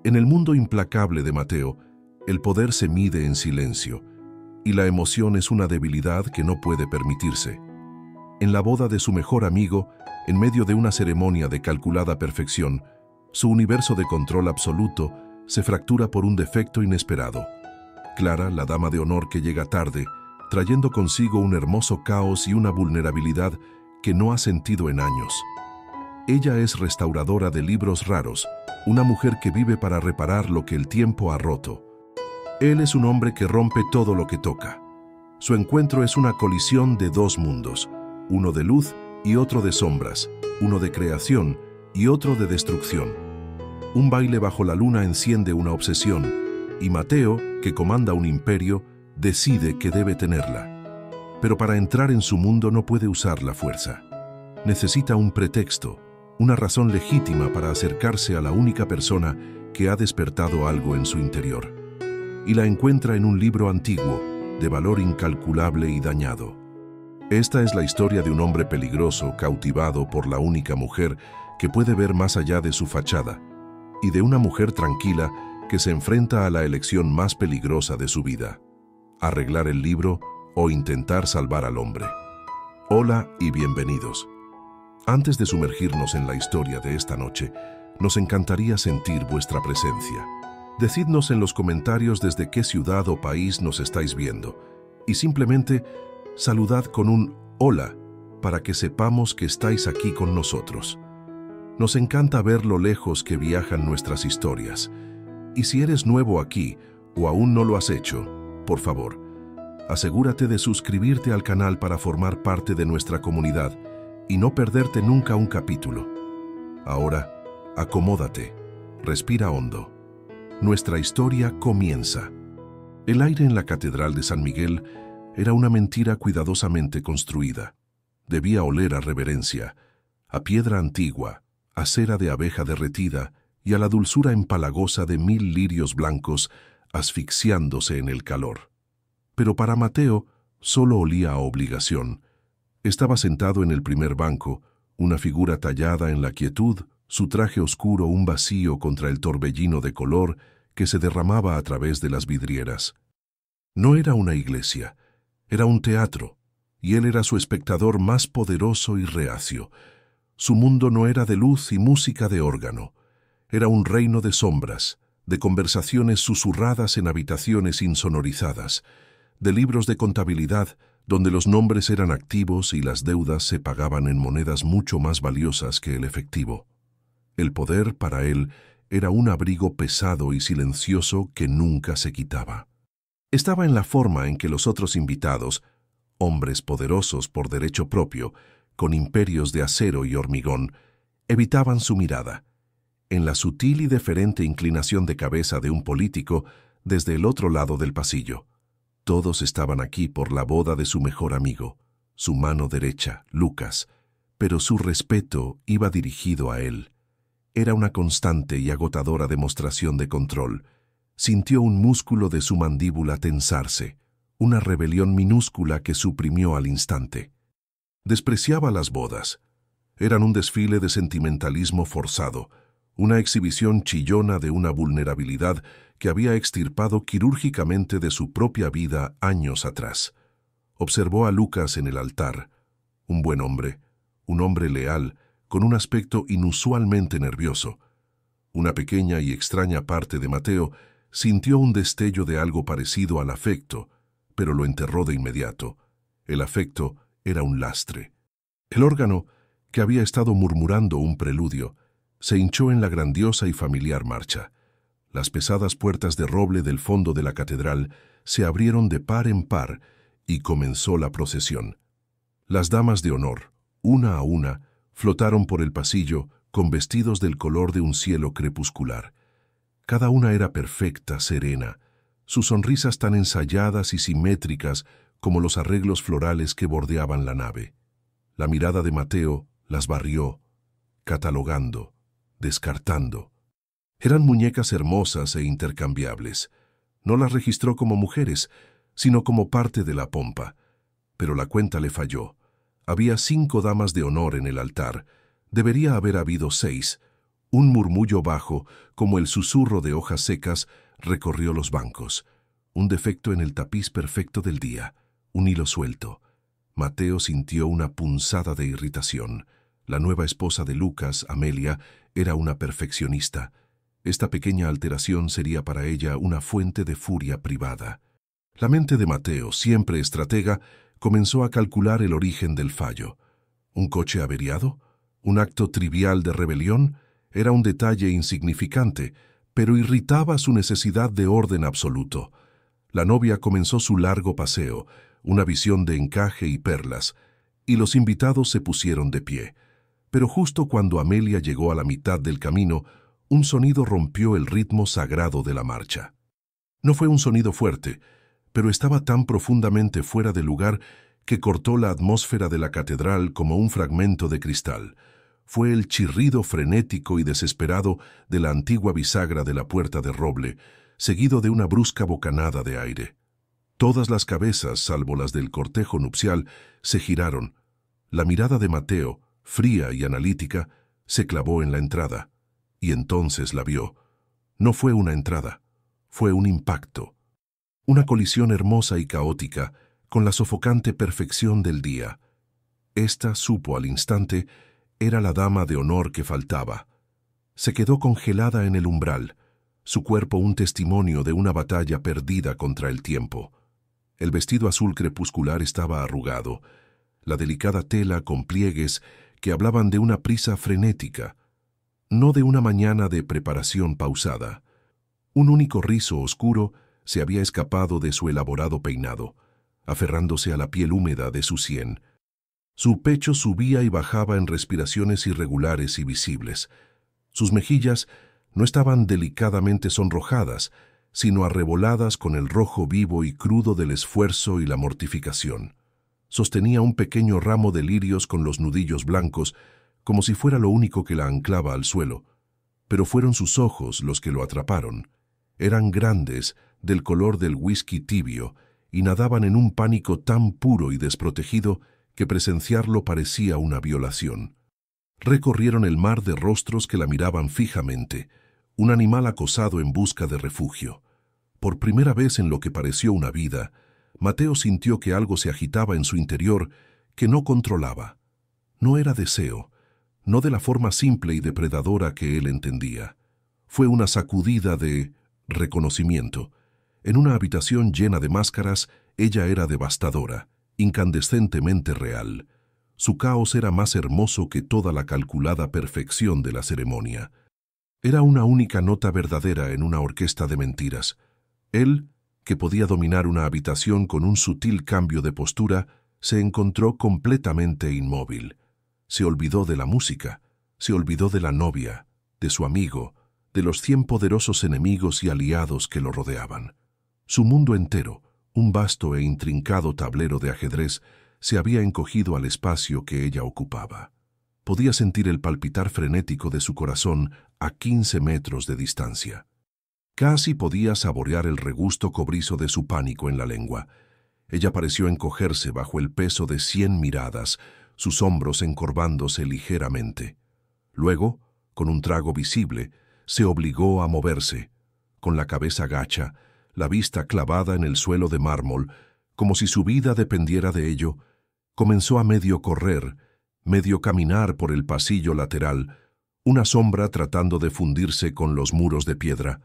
En el mundo implacable de Mateo, el poder se mide en silencio, y la emoción es una debilidad que no puede permitirse. En la boda de su mejor amigo, en medio de una ceremonia de calculada perfección, su universo de control absoluto se fractura por un defecto inesperado. Clara, la dama de honor que llega tarde, trayendo consigo un hermoso caos y una vulnerabilidad que no ha sentido en años. Ella es restauradora de libros raros, una mujer que vive para reparar lo que el tiempo ha roto. Él es un hombre que rompe todo lo que toca. Su encuentro es una colisión de dos mundos, uno de luz y otro de sombras, uno de creación y otro de destrucción. Un baile bajo la luna enciende una obsesión, y Mateo, que comanda un imperio, decide que debe tenerla. Pero para entrar en su mundo no puede usar la fuerza. Necesita un pretexto, una razón legítima para acercarse a la única persona que ha despertado algo en su interior. Y la encuentra en un libro antiguo, de valor incalculable y dañado. Esta es la historia de un hombre peligroso, cautivado por la única mujer que puede ver más allá de su fachada, y de una mujer tranquila que se enfrenta a la elección más peligrosa de su vida: arreglar el libro o intentar salvar al hombre. Hola y bienvenidos. Antes de sumergirnos en la historia de esta noche, nos encantaría sentir vuestra presencia. Decidnos en los comentarios desde qué ciudad o país nos estáis viendo, y simplemente saludad con un hola para que sepamos que estáis aquí con nosotros. Nos encanta ver lo lejos que viajan nuestras historias. Y si eres nuevo aquí o aún no lo has hecho, por favor, asegúrate de suscribirte al canal para formar parte de nuestra comunidad y no perderte nunca un capítulo. Ahora, acomódate, respira hondo. Nuestra historia comienza. El aire en la Catedral de San Miguel era una mentira cuidadosamente construida. Debía oler a reverencia, a piedra antigua, a cera de abeja derretida y a la dulzura empalagosa de 1000 lirios blancos asfixiándose en el calor. Pero para Mateo solo olía a obligación. Estaba sentado en el primer banco, una figura tallada en la quietud, su traje oscuro un vacío contra el torbellino de color que se derramaba a través de las vidrieras. No era una iglesia, era un teatro, y él era su espectador más poderoso y reacio. Su mundo no era de luz y música de órgano, era un reino de sombras, de conversaciones susurradas en habitaciones insonorizadas, de libros de contabilidad donde los nombres eran activos y las deudas se pagaban en monedas mucho más valiosas que el efectivo. El poder, para él, era un abrigo pesado y silencioso que nunca se quitaba. Estaba en la forma en que los otros invitados, hombres poderosos por derecho propio, con imperios de acero y hormigón, evitaban su mirada, en la sutil y deferente inclinación de cabeza de un político desde el otro lado del pasillo. Todos estaban aquí por la boda de su mejor amigo, su mano derecha, Lucas, pero su respeto iba dirigido a él. Era una constante y agotadora demostración de control. Sintió un músculo de su mandíbula tensarse, una rebelión minúscula que suprimió al instante. Despreciaba las bodas. Eran un desfile de sentimentalismo forzado, una exhibición chillona de una vulnerabilidad que había extirpado quirúrgicamente de su propia vida años atrás. Observó a Lucas en el altar, un buen hombre, un hombre leal, con un aspecto inusualmente nervioso. Una pequeña y extraña parte de Mateo sintió un destello de algo parecido al afecto, pero lo enterró de inmediato. El afecto era un lastre. El órgano, que había estado murmurando un preludio, se hinchó en la grandiosa y familiar marcha. Las pesadas puertas de roble del fondo de la catedral se abrieron de par en par y comenzó la procesión. Las damas de honor, una a una, flotaron por el pasillo con vestidos del color de un cielo crepuscular. Cada una era perfecta, serena, sus sonrisas tan ensayadas y simétricas como los arreglos florales que bordeaban la nave. La mirada de Mateo las barrió, catalogando, descartando. Eran muñecas hermosas e intercambiables. No las registró como mujeres, sino como parte de la pompa. Pero la cuenta le falló. Había 5 damas de honor en el altar. Debería haber habido 6. Un murmullo bajo, como el susurro de hojas secas, recorrió los bancos. Un defecto en el tapiz perfecto del día, un hilo suelto. Mateo sintió una punzada de irritación. La nueva esposa de Lucas, Amelia, era una perfeccionista. Esta pequeña alteración sería para ella una fuente de furia privada. La mente de Mateo, siempre estratega, comenzó a calcular el origen del fallo. ¿Un coche averiado? ¿Un acto trivial de rebelión? Era un detalle insignificante, pero irritaba su necesidad de orden absoluto. La novia comenzó su largo paseo, una visión de encaje y perlas, y los invitados se pusieron de pie. Pero justo cuando Amelia llegó a la mitad del camino, un sonido rompió el ritmo sagrado de la marcha. No fue un sonido fuerte, pero estaba tan profundamente fuera de lugar que cortó la atmósfera de la catedral como un fragmento de cristal. Fue el chirrido frenético y desesperado de la antigua bisagra de la puerta de roble, seguido de una brusca bocanada de aire. Todas las cabezas, salvo las del cortejo nupcial, se giraron. La mirada de Mateo, fría y analítica, se clavó en la entrada, y entonces la vio. No fue una entrada, fue un impacto. Una colisión hermosa y caótica con la sofocante perfección del día. Esta, supo al instante, era la dama de honor que faltaba. Se quedó congelada en el umbral, su cuerpo un testimonio de una batalla perdida contra el tiempo. El vestido azul crepuscular estaba arrugado, la delicada tela con pliegues que hablaban de una prisa frenética, no de una mañana de preparación pausada. Un único rizo oscuro se había escapado de su elaborado peinado, aferrándose a la piel húmeda de su sien. Su pecho subía y bajaba en respiraciones irregulares y visibles. Sus mejillas no estaban delicadamente sonrojadas, sino arreboladas con el rojo vivo y crudo del esfuerzo y la mortificación. Sostenía un pequeño ramo de lirios con los nudillos blancos, como si fuera lo único que la anclaba al suelo. Pero fueron sus ojos los que lo atraparon. Eran grandes, del color del whisky tibio, y nadaban en un pánico tan puro y desprotegido que presenciarlo parecía una violación. Recorrieron el mar de rostros que la miraban fijamente, un animal acosado en busca de refugio. Por primera vez en lo que pareció una vida, Mateo sintió que algo se agitaba en su interior que no controlaba. No era deseo, no de la forma simple y depredadora que él entendía. Fue una sacudida de reconocimiento. En una habitación llena de máscaras, ella era devastadora, incandescentemente real. Su caos era más hermoso que toda la calculada perfección de la ceremonia. Era una única nota verdadera en una orquesta de mentiras. Él, que podía dominar una habitación con un sutil cambio de postura, se encontró completamente inmóvil. Se olvidó de la música, se olvidó de la novia, de su amigo, de los 100 poderosos enemigos y aliados que lo rodeaban. Su mundo entero, un vasto e intrincado tablero de ajedrez, se había encogido al espacio que ella ocupaba. Podía sentir el palpitar frenético de su corazón a 15 metros de distancia. Casi podía saborear el regusto cobrizo de su pánico en la lengua. Ella pareció encogerse bajo el peso de 100 miradas, sus hombros encorvándose ligeramente. Luego, con un trago visible, se obligó a moverse, con la cabeza gacha, la vista clavada en el suelo de mármol, como si su vida dependiera de ello. Comenzó a medio correr, medio caminar por el pasillo lateral, una sombra tratando de fundirse con los muros de piedra.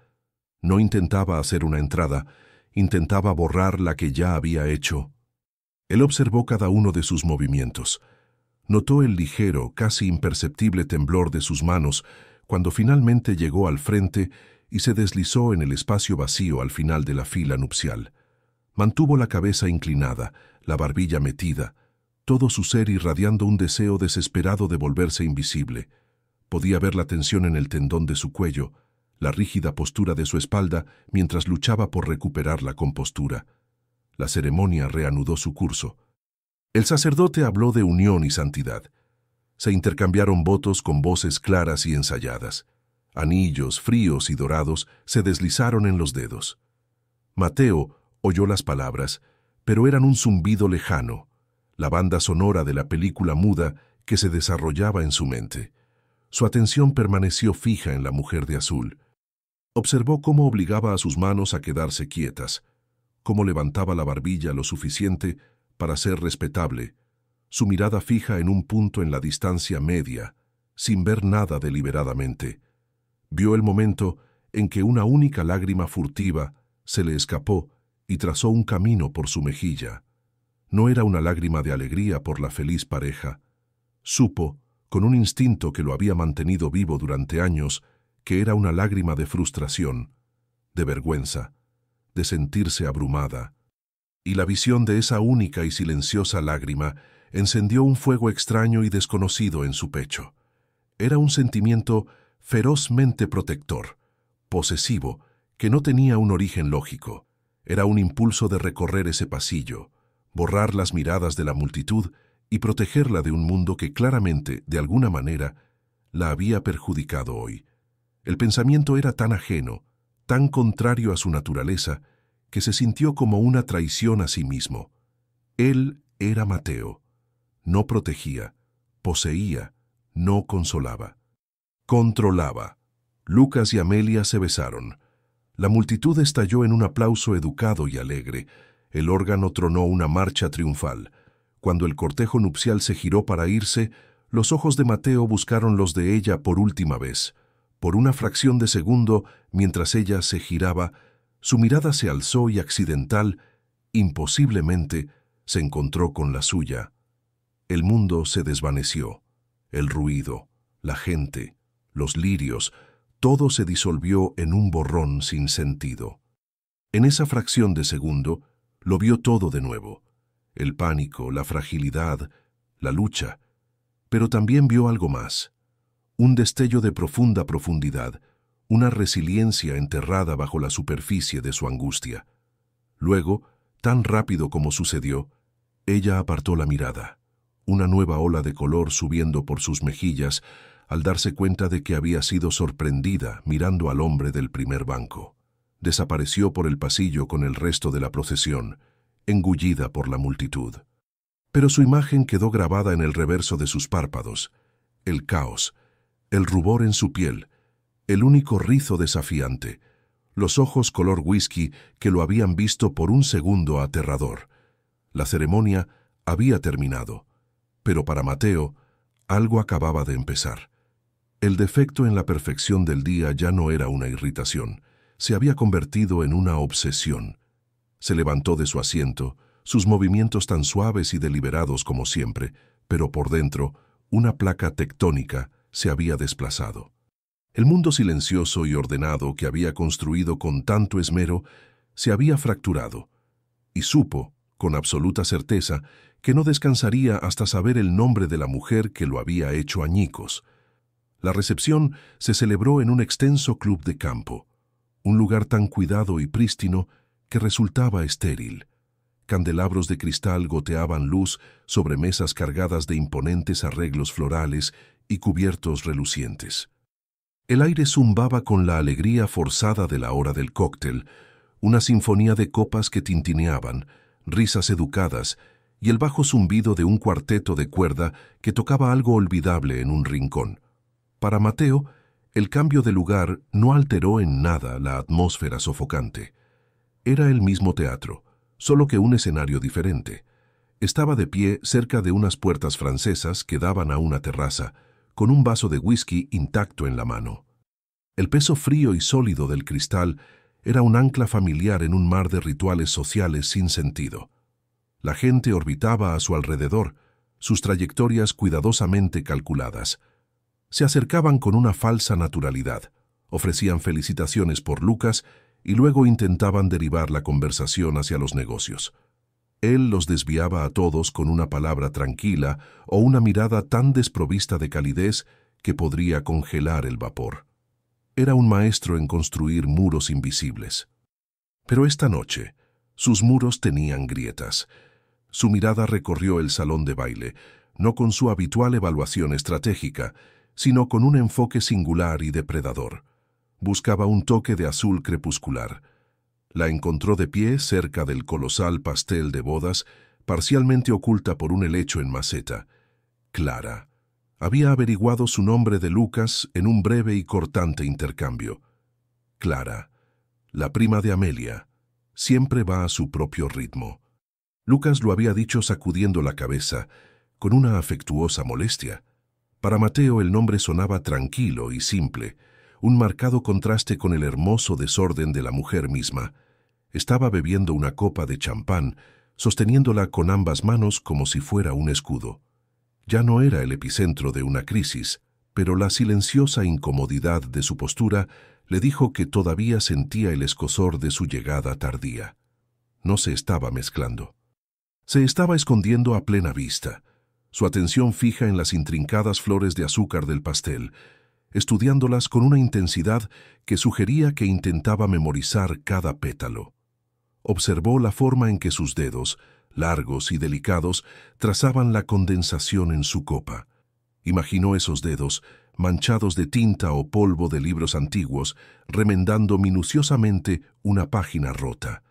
No intentaba hacer una entrada, intentaba borrar la que ya había hecho. Él observó cada uno de sus movimientos. Notó el ligero, casi imperceptible temblor de sus manos cuando finalmente llegó al frente y se deslizó en el espacio vacío al final de la fila nupcial. Mantuvo la cabeza inclinada, la barbilla metida, todo su ser irradiando un deseo desesperado de volverse invisible. Podía ver la tensión en el tendón de su cuello, la rígida postura de su espalda mientras luchaba por recuperar la compostura. La ceremonia reanudó su curso. El sacerdote habló de unión y santidad. Se intercambiaron votos con voces claras y ensayadas. Anillos fríos y dorados se deslizaron en los dedos. Mateo oyó las palabras, pero eran un zumbido lejano, la banda sonora de la película muda que se desarrollaba en su mente. Su atención permaneció fija en la mujer de azul. Observó cómo obligaba a sus manos a quedarse quietas, cómo levantaba la barbilla lo suficiente para ser respetable, su mirada fija en un punto en la distancia media, sin ver nada deliberadamente. Vio el momento en que una única lágrima furtiva se le escapó y trazó un camino por su mejilla. No era una lágrima de alegría por la feliz pareja. Supo, con un instinto que lo había mantenido vivo durante años, que era una lágrima de frustración, de vergüenza, de sentirse abrumada. Y la visión de esa única y silenciosa lágrima encendió un fuego extraño y desconocido en su pecho. Era un sentimiento ferozmente protector, posesivo, que no tenía un origen lógico. Era un impulso de recorrer ese pasillo, borrar las miradas de la multitud y protegerla de un mundo que claramente, de alguna manera, la había perjudicado hoy. El pensamiento era tan ajeno, tan contrario a su naturaleza, que se sintió como una traición a sí mismo. Él era Mateo. No protegía, poseía, no consolaba. Controlaba. Lucas y Amelia se besaron. La multitud estalló en un aplauso educado y alegre. El órgano tronó una marcha triunfal. Cuando el cortejo nupcial se giró para irse, los ojos de Mateo buscaron los de ella por última vez. Por una fracción de segundo, mientras ella se giraba, su mirada se alzó y accidental, imposiblemente, se encontró con la suya. El mundo se desvaneció. El ruido, la gente, los lirios, todo se disolvió en un borrón sin sentido. En esa fracción de segundo, lo vio todo de nuevo. El pánico, la fragilidad, la lucha. Pero también vio algo más. Un destello de profunda profundidad, una resiliencia enterrada bajo la superficie de su angustia. Luego, tan rápido como sucedió, ella apartó la mirada. Una nueva ola de color subiendo por sus mejillas al darse cuenta de que había sido sorprendida mirando al hombre del primer banco. Desapareció por el pasillo con el resto de la procesión, engullida por la multitud. Pero su imagen quedó grabada en el reverso de sus párpados. El caos, el rubor en su piel, el único rizo desafiante, los ojos color whisky que lo habían visto por un segundo aterrador. La ceremonia había terminado, pero para Mateo, algo acababa de empezar. El defecto en la perfección del día ya no era una irritación, se había convertido en una obsesión. Se levantó de su asiento, sus movimientos tan suaves y deliberados como siempre, pero por dentro, una placa tectónica se había desplazado. El mundo silencioso y ordenado que había construido con tanto esmero se había fracturado, y supo, con absoluta certeza, que no descansaría hasta saber el nombre de la mujer que lo había hecho añicos. La recepción se celebró en un extenso club de campo, un lugar tan cuidado y prístino que resultaba estéril. Candelabros de cristal goteaban luz sobre mesas cargadas de imponentes arreglos florales y cubiertos relucientes. El aire zumbaba con la alegría forzada de la hora del cóctel, una sinfonía de copas que tintineaban, risas educadas y el bajo zumbido de un cuarteto de cuerda que tocaba algo olvidable en un rincón. Para Mateo, el cambio de lugar no alteró en nada la atmósfera sofocante. Era el mismo teatro, solo que un escenario diferente. Estaba de pie cerca de unas puertas francesas que daban a una terraza, con un vaso de whisky intacto en la mano. El peso frío y sólido del cristal era un ancla familiar en un mar de rituales sociales sin sentido. La gente orbitaba a su alrededor, sus trayectorias cuidadosamente calculadas. Se acercaban con una falsa naturalidad, ofrecían felicitaciones por Lucas y luego intentaban derivar la conversación hacia los negocios. Él los desviaba a todos con una palabra tranquila o una mirada tan desprovista de calidez que podría congelar el vapor. Era un maestro en construir muros invisibles. Pero esta noche, sus muros tenían grietas. Su mirada recorrió el salón de baile, no con su habitual evaluación estratégica, sino con un enfoque singular y depredador. Buscaba un toque de azul crepuscular. La encontró de pie cerca del colosal pastel de bodas, parcialmente oculta por un helecho en maceta. Clara, Había averiguado su nombre de Lucas en un breve y cortante intercambio. Clara, la prima de Amelia, siempre va a su propio ritmo. Lucas lo había dicho sacudiendo la cabeza, con una afectuosa molestia. Para Mateo el nombre sonaba tranquilo y simple, un marcado contraste con el hermoso desorden de la mujer misma. Estaba bebiendo una copa de champán, sosteniéndola con ambas manos como si fuera un escudo. Ya no era el epicentro de una crisis, pero la silenciosa incomodidad de su postura le dijo que todavía sentía el escozor de su llegada tardía. No se estaba mezclando. Se estaba escondiendo a plena vista, su atención fija en las intrincadas flores de azúcar del pastel, estudiándolas con una intensidad que sugería que intentaba memorizar cada pétalo. Observó la forma en que sus dedos, largos y delicados, trazaban la condensación en su copa. Imaginó esos dedos, manchados de tinta o polvo de libros antiguos, remendando minuciosamente una página rota.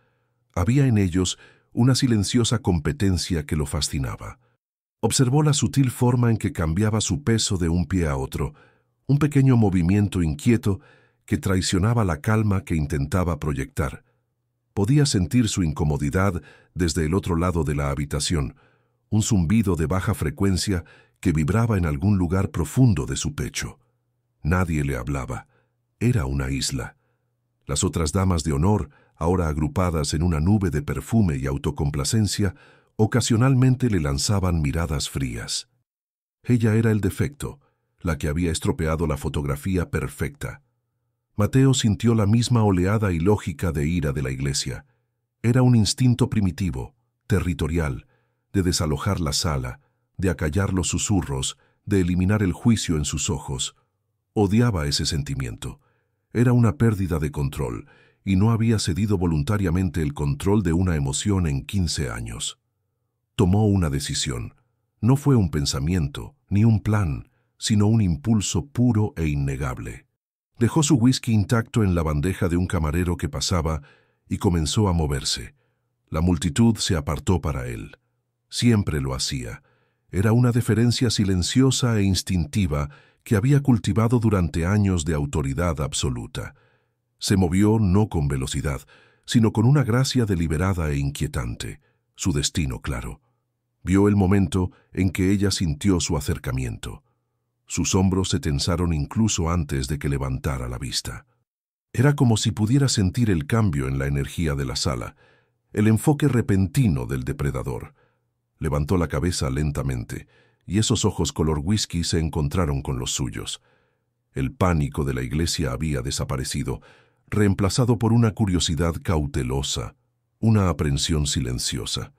Había en ellos una silenciosa competencia que lo fascinaba. Observó la sutil forma en que cambiaba su peso de un pie a otro, un pequeño movimiento inquieto que traicionaba la calma que intentaba proyectar. Podía sentir su incomodidad desde el otro lado de la habitación, un zumbido de baja frecuencia que vibraba en algún lugar profundo de su pecho. Nadie le hablaba. Era una isla. Las otras damas de honor, ahora agrupadas en una nube de perfume y autocomplacencia, ocasionalmente le lanzaban miradas frías. Ella era el defecto, la que había estropeado la fotografía perfecta. Mateo sintió la misma oleada ilógica de ira de la iglesia. Era un instinto primitivo, territorial, de desalojar la sala, de acallar los susurros, de eliminar el juicio en sus ojos. Odiaba ese sentimiento. Era una pérdida de control, y no había cedido voluntariamente el control de una emoción en 15 años. Tomó una decisión. No fue un pensamiento, ni un plan, sino un impulso puro e innegable. Dejó su whisky intacto en la bandeja de un camarero que pasaba y comenzó a moverse. La multitud se apartó para él. Siempre lo hacía. Era una deferencia silenciosa e instintiva que había cultivado durante años de autoridad absoluta. Se movió no con velocidad, sino con una gracia deliberada e inquietante, su destino claro. Vio el momento en que ella sintió su acercamiento. Sus hombros se tensaron incluso antes de que levantara la vista. Era como si pudiera sentir el cambio en la energía de la sala, el enfoque repentino del depredador. Levantó la cabeza lentamente, y esos ojos color whisky se encontraron con los suyos. El pánico de la iglesia había desaparecido, reemplazado por una curiosidad cautelosa, una aprensión silenciosa.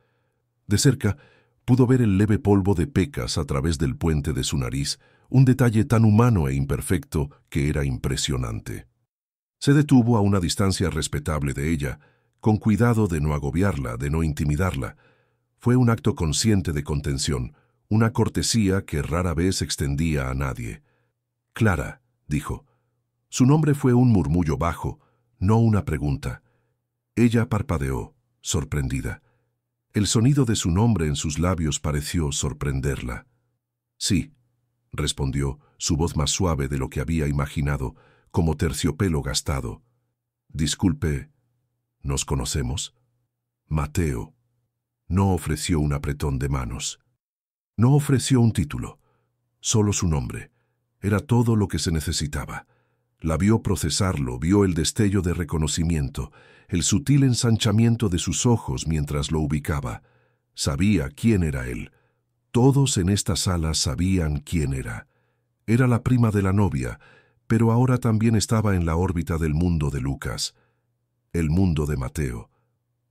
De cerca, pudo ver el leve polvo de pecas a través del puente de su nariz, un detalle tan humano e imperfecto que era impresionante. Se detuvo a una distancia respetable de ella, con cuidado de no agobiarla, de no intimidarla. Fue un acto consciente de contención, una cortesía que rara vez extendía a nadie. «Clara», dijo. Su nombre fue un murmullo bajo, no una pregunta. Ella parpadeó, sorprendida. El sonido de su nombre en sus labios pareció sorprenderla. «Sí», respondió, su voz más suave de lo que había imaginado, como terciopelo gastado. «Disculpe, ¿nos conocemos?» Mateo. No ofreció un apretón de manos. No ofreció un título, solo su nombre. Era todo lo que se necesitaba. La vio procesarlo, vio el destello de reconocimiento, el sutil ensanchamiento de sus ojos mientras lo ubicaba. Sabía quién era él. Todos en esta sala sabían quién era. Era la prima de la novia, pero ahora también estaba en la órbita del mundo de Lucas. El mundo de Mateo.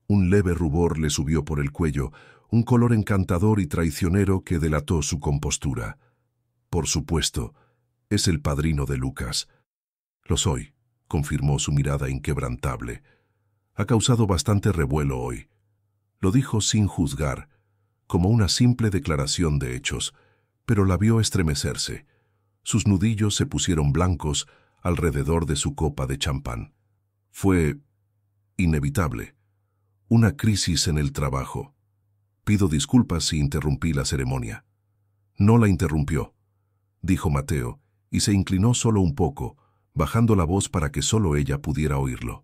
Un leve rubor le subió por el cuello, un color encantador y traicionero que delató su compostura. Por supuesto, es el padrino de Lucas. Lo soy, confirmó su mirada inquebrantable. Ha causado bastante revuelo hoy. Lo dijo sin juzgar, como una simple declaración de hechos, pero la vio estremecerse. Sus nudillos se pusieron blancos alrededor de su copa de champán. Fue inevitable. Una crisis en el trabajo. Pido disculpas si interrumpí la ceremonia. No la interrumpió. dijo Mateo, y se inclinó solo un poco, bajando la voz para que solo ella pudiera oírlo.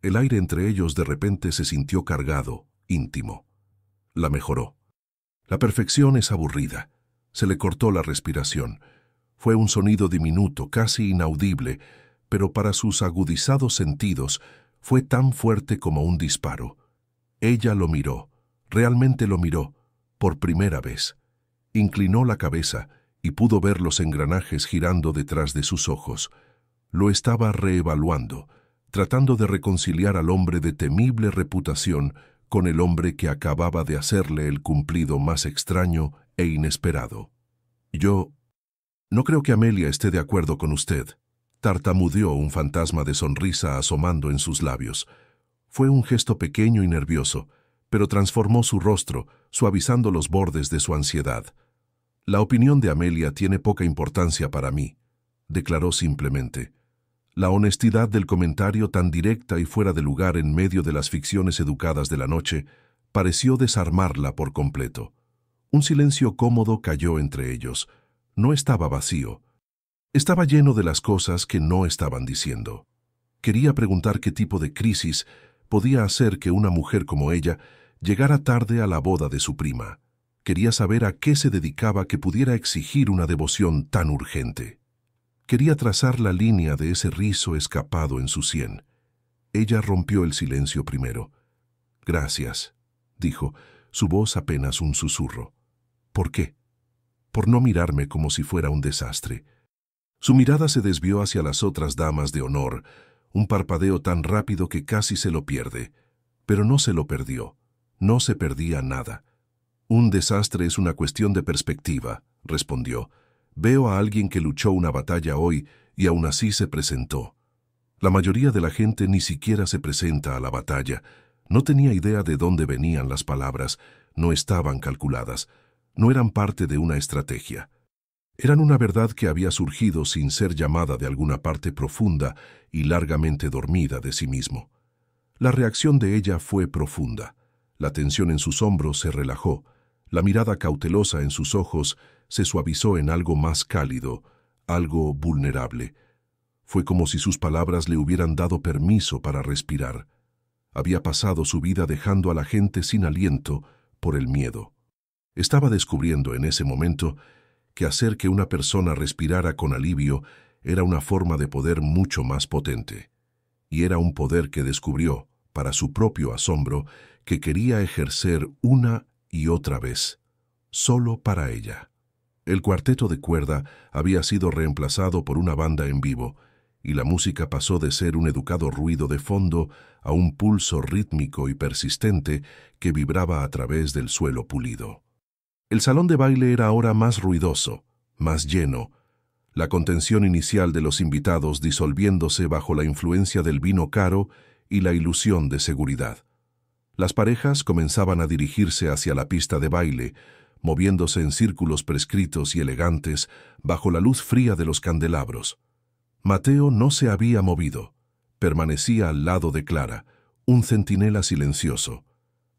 El aire entre ellos de repente se sintió cargado, íntimo. La mejoró. La perfección es aburrida. Se le cortó la respiración. Fue un sonido diminuto, casi inaudible, pero para sus agudizados sentidos fue tan fuerte como un disparo. Ella lo miró, realmente lo miró, por primera vez. Inclinó la cabeza y pudo ver los engranajes girando detrás de sus ojos. Lo estaba reevaluando, tratando de reconciliar al hombre de temible reputación con el hombre que acababa de hacerle el cumplido más extraño e inesperado. Yo no creo que Amelia esté de acuerdo con usted, tartamudeó un fantasma de sonrisa asomando en sus labios. Fue un gesto pequeño y nervioso, pero transformó su rostro, suavizando los bordes de su ansiedad. La opinión de Amelia tiene poca importancia para mí, declaró simplemente. La honestidad del comentario, tan directa y fuera de lugar en medio de las ficciones educadas de la noche, pareció desarmarla por completo. Un silencio cómodo cayó entre ellos. No estaba vacío. Estaba lleno de las cosas que no estaban diciendo. Quería preguntar qué tipo de crisis podía hacer que una mujer como ella llegara tarde a la boda de su prima. Quería saber a qué se dedicaba que pudiera exigir una devoción tan urgente. Quería trazar la línea de ese rizo escapado en su sien. Ella rompió el silencio primero. «Gracias», dijo, su voz apenas un susurro. «¿Por qué?» «Por no mirarme como si fuera un desastre». Su mirada se desvió hacia las otras damas de honor, un parpadeo tan rápido que casi se lo pierde. Pero no se lo perdió. No se perdía nada. «Un desastre es una cuestión de perspectiva», respondió. «Veo a alguien que luchó una batalla hoy y aún así se presentó. La mayoría de la gente ni siquiera se presenta a la batalla. No tenía idea de dónde venían las palabras, no estaban calculadas, no eran parte de una estrategia. Eran una verdad que había surgido sin ser llamada de alguna parte profunda y largamente dormida de sí mismo. La reacción de ella fue profunda. La tensión en sus hombros se relajó. La mirada cautelosa en sus ojos se suavizó en algo más cálido, algo vulnerable. Fue como si sus palabras le hubieran dado permiso para respirar. Había pasado su vida dejando a la gente sin aliento por el miedo. Estaba descubriendo en ese momento que hacer que una persona respirara con alivio era una forma de poder mucho más potente. Y era un poder que descubrió, para su propio asombro, que quería ejercer una y otra vez, solo para ella. El cuarteto de cuerda había sido reemplazado por una banda en vivo, y la música pasó de ser un educado ruido de fondo a un pulso rítmico y persistente que vibraba a través del suelo pulido. El salón de baile era ahora más ruidoso, más lleno, la contención inicial de los invitados disolviéndose bajo la influencia del vino caro y la ilusión de seguridad. Las parejas comenzaban a dirigirse hacia la pista de baile, moviéndose en círculos prescritos y elegantes bajo la luz fría de los candelabros. Mateo no se había movido, permanecía al lado de Clara, un centinela silencioso.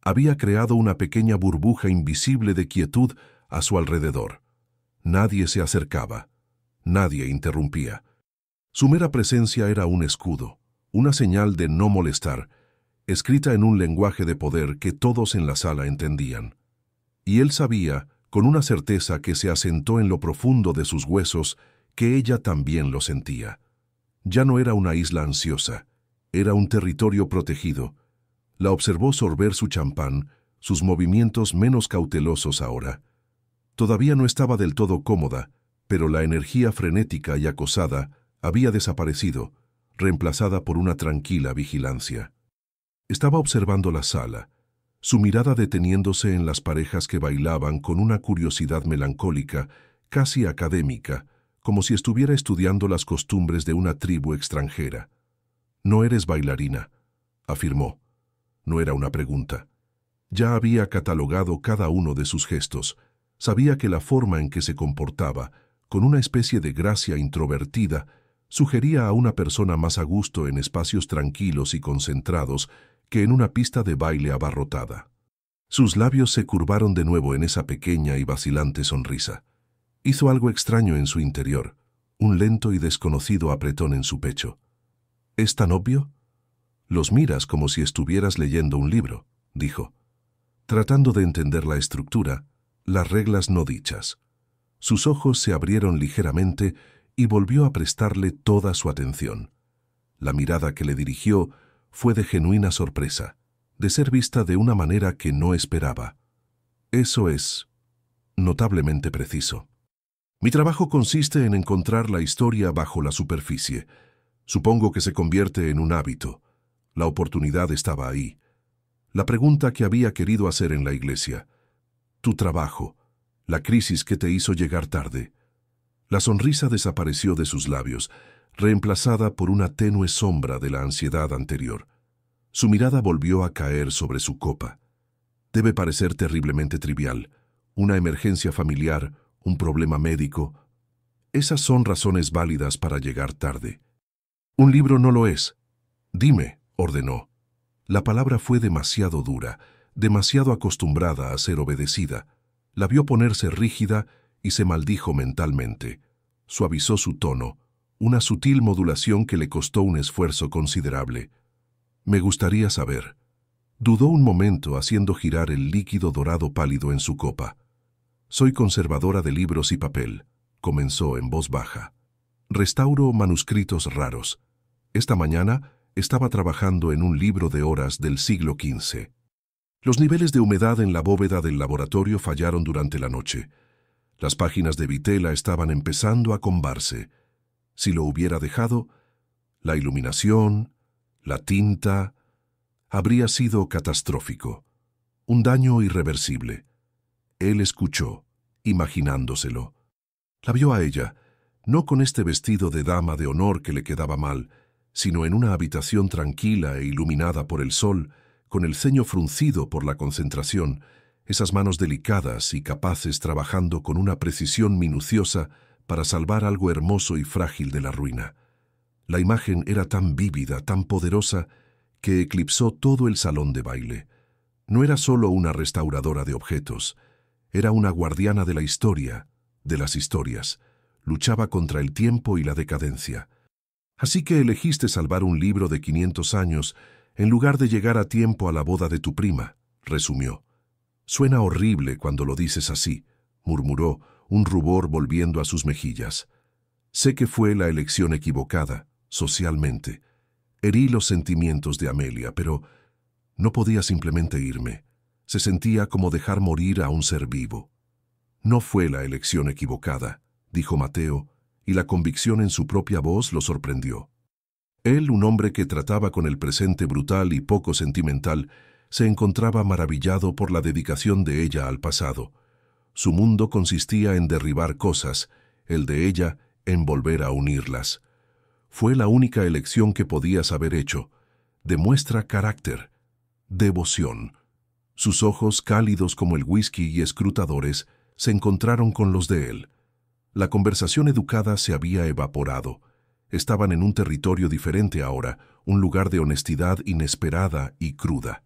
Había creado una pequeña burbuja invisible de quietud a su alrededor. Nadie se acercaba, nadie interrumpía. Su mera presencia era un escudo, una señal de no molestar, escrita en un lenguaje de poder que todos en la sala entendían. Y él sabía, con una certeza que se asentó en lo profundo de sus huesos, que ella también lo sentía. Ya no era una isla ansiosa, era un territorio protegido. La observó sorber su champán, sus movimientos menos cautelosos ahora. Todavía no estaba del todo cómoda, pero la energía frenética y acosada había desaparecido, reemplazada por una tranquila vigilancia. Estaba observando la sala, su mirada deteniéndose en las parejas que bailaban con una curiosidad melancólica, casi académica, como si estuviera estudiando las costumbres de una tribu extranjera. «No eres bailarina», afirmó. No era una pregunta. Ya había catalogado cada uno de sus gestos. Sabía que la forma en que se comportaba, con una especie de gracia introvertida, sugería a una persona más a gusto en espacios tranquilos y concentrados que en una pista de baile abarrotada. Sus labios se curvaron de nuevo en esa pequeña y vacilante sonrisa. Hizo algo extraño en su interior, un lento y desconocido apretón en su pecho. ¿Es tan obvio? Los miras como si estuvieras leyendo un libro, dijo, tratando de entender la estructura, las reglas no dichas. Sus ojos se abrieron ligeramente y volvió a prestarle toda su atención. La mirada que le dirigió fue de genuina sorpresa, de ser vista de una manera que no esperaba. Eso es notablemente preciso. Mi trabajo consiste en encontrar la historia bajo la superficie. Supongo que se convierte en un hábito. La oportunidad estaba ahí. La pregunta que había querido hacer en la iglesia. Tu trabajo. La crisis que te hizo llegar tarde. La sonrisa desapareció de sus labios, reemplazada por una tenue sombra de la ansiedad anterior. Su mirada volvió a caer sobre su copa. Debe parecer terriblemente trivial. Una emergencia familiar, un problema médico. Esas son razones válidas para llegar tarde. Un libro no lo es. Dime, ordenó. La palabra fue demasiado dura, demasiado acostumbrada a ser obedecida. La vio ponerse rígida y se maldijo mentalmente. Suavizó su tono, una sutil modulación que le costó un esfuerzo considerable. Me gustaría saber. Dudó un momento haciendo girar el líquido dorado pálido en su copa. Soy conservadora de libros y papel, comenzó en voz baja. Restauro manuscritos raros. Esta mañana estaba trabajando en un libro de horas del siglo XV. Los niveles de humedad en la bóveda del laboratorio fallaron durante la noche. Las páginas de vitela estaban empezando a combarse. Si lo hubiera dejado, la iluminación, la tinta, habría sido catastrófico. Un daño irreversible. Él escuchó, imaginándoselo. La vio a ella, no con este vestido de dama de honor que le quedaba mal, sino en una habitación tranquila e iluminada por el sol, con el ceño fruncido por la concentración, esas manos delicadas y capaces trabajando con una precisión minuciosa para salvar algo hermoso y frágil de la ruina. La imagen era tan vívida, tan poderosa, que eclipsó todo el salón de baile. No era solo una restauradora de objetos, era una guardiana de la historia, de las historias. Luchaba contra el tiempo y la decadencia. Así que elegiste salvar un libro de 500 años en lugar de llegar a tiempo a la boda de tu prima, resumió. Suena horrible cuando lo dices así, murmuró, un rubor volviendo a sus mejillas. Sé que fue la elección equivocada, socialmente. Herí los sentimientos de Amelia, pero no podía simplemente irme. Se sentía como dejar morir a un ser vivo. No fue la elección equivocada, dijo Mateo, y la convicción en su propia voz lo sorprendió. Él, un hombre que trataba con el presente brutal y poco sentimental, se encontraba maravillado por la dedicación de ella al pasado. Su mundo consistía en derribar cosas, el de ella en volver a unirlas. Fue la única elección que podías haber hecho. Demuestra carácter, devoción. Sus ojos, cálidos como el whisky y escrutadores, se encontraron con los de él. La conversación educada se había evaporado. Estaban en un territorio diferente ahora, un lugar de honestidad inesperada y cruda.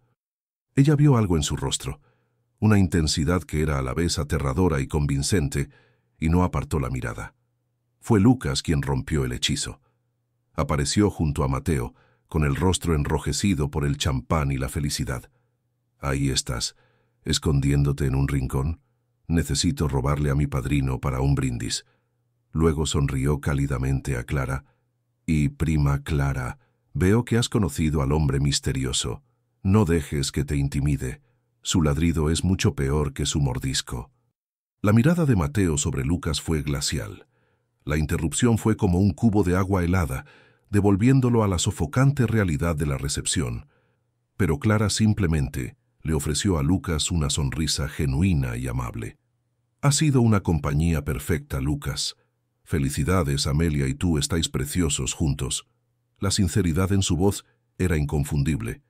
Ella vio algo en su rostro, una intensidad que era a la vez aterradora y convincente, y no apartó la mirada. Fue Lucas quien rompió el hechizo. Apareció junto a Mateo, con el rostro enrojecido por el champán y la felicidad. Ahí estás, escondiéndote en un rincón. Necesito robarle a mi padrino para un brindis. Luego sonrió cálidamente a Clara. Y, prima Clara, veo que has conocido al hombre misterioso. No dejes que te intimide. Su ladrido es mucho peor que su mordisco. La mirada de Mateo sobre Lucas fue glacial. La interrupción fue como un cubo de agua helada, devolviéndolo a la sofocante realidad de la recepción. Pero Clara simplemente le ofreció a Lucas una sonrisa genuina y amable. Ha sido una compañía perfecta, Lucas. Felicidades, Amelia y tú estáis preciosos juntos. La sinceridad en su voz era inconfundible.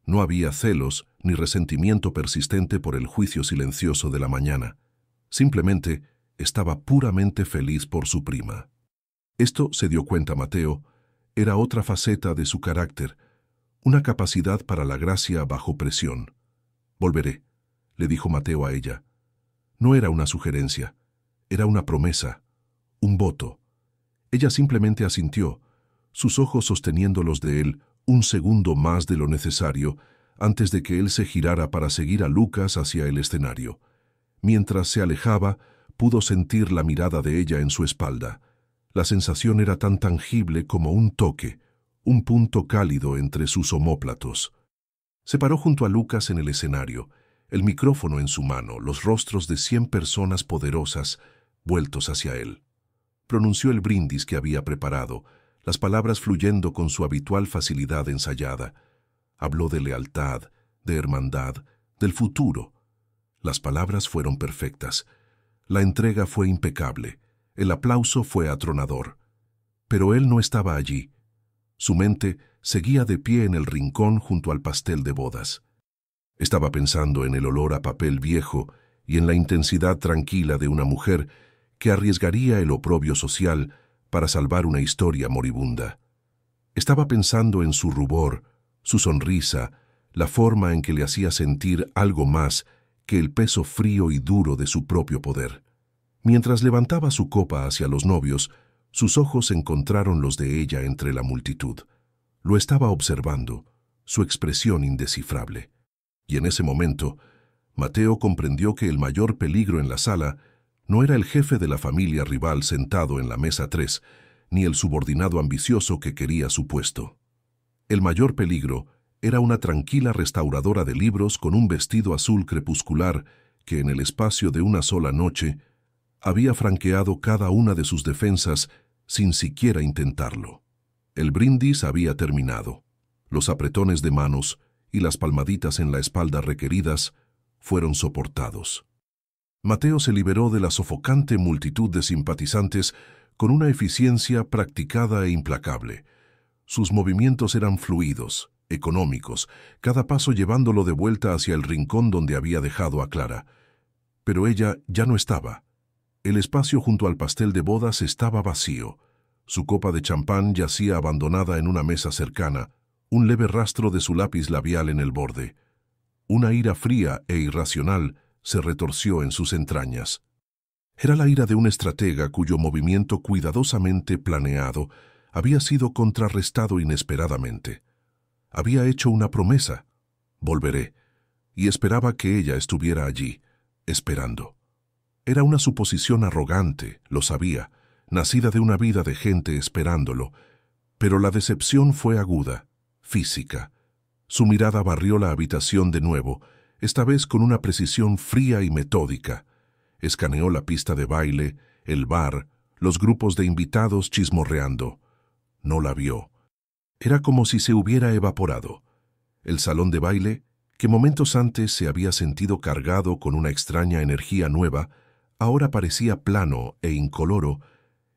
No había celos ni resentimiento persistente por el juicio silencioso de la mañana. Simplemente estaba puramente feliz por su prima. Esto, se dio cuenta Mateo, era otra faceta de su carácter, una capacidad para la gracia bajo presión. Volveré, le dijo Mateo a ella. No era una sugerencia, Era una promesa, un voto. Ella simplemente asintió, sus ojos sosteniendo los de él un segundo más de lo necesario antes de que él se girara para seguir a Lucas hacia el escenario. Mientras se alejaba, pudo sentir la mirada de ella en su espalda. La sensación era tan tangible como un toque, un punto cálido entre sus omóplatos. Se paró junto a Lucas en el escenario, el micrófono en su mano, los rostros de 100 personas poderosas vueltos hacia él. Pronunció el brindis que había preparado, las palabras fluyendo con su habitual facilidad ensayada. Habló de lealtad, de hermandad, del futuro. Las palabras fueron perfectas. La entrega fue impecable. El aplauso fue atronador. Pero él no estaba allí. Su mente seguía de pie en el rincón junto al pastel de bodas. Estaba pensando en el olor a papel viejo y en la intensidad tranquila de una mujer que arriesgaría el oprobio social para salvar una historia moribunda. Estaba pensando en su rubor, su sonrisa, la forma en que le hacía sentir algo más que el peso frío y duro de su propio poder. Mientras levantaba su copa hacia los novios, sus ojos encontraron los de ella entre la multitud. Lo estaba observando, su expresión indescifrable. Y en ese momento, Mateo comprendió que el mayor peligro en la sala no era el jefe de la familia rival sentado en la mesa 3, ni el subordinado ambicioso que quería su puesto. El mayor peligro era una tranquila restauradora de libros con un vestido azul crepuscular que en el espacio de una sola noche había franqueado cada una de sus defensas sin siquiera intentarlo. El brindis había terminado. Los apretones de manos y las palmaditas en la espalda requeridas fueron soportados. Mateo se liberó de la sofocante multitud de simpatizantes con una eficiencia practicada e implacable. Sus movimientos eran fluidos, económicos, cada paso llevándolo de vuelta hacia el rincón donde había dejado a Clara. Pero ella ya no estaba. El espacio junto al pastel de bodas estaba vacío. Su copa de champán yacía abandonada en una mesa cercana, un leve rastro de su lápiz labial en el borde. Una ira fría e irracional se retorció en sus entrañas. Era la ira de un estratega cuyo movimiento cuidadosamente planeado había sido contrarrestado inesperadamente. Había hecho una promesa: volveré, y esperaba que ella estuviera allí, esperando. Era una suposición arrogante, lo sabía, nacida de una vida de gente esperándolo, pero la decepción fue aguda, física. Su mirada barrió la habitación de nuevo, esta vez con una precisión fría y metódica. Escaneó la pista de baile, el bar, los grupos de invitados chismorreando. No la vio. Era como si se hubiera evaporado. El salón de baile, que momentos antes se había sentido cargado con una extraña energía nueva, ahora parecía plano e incoloro,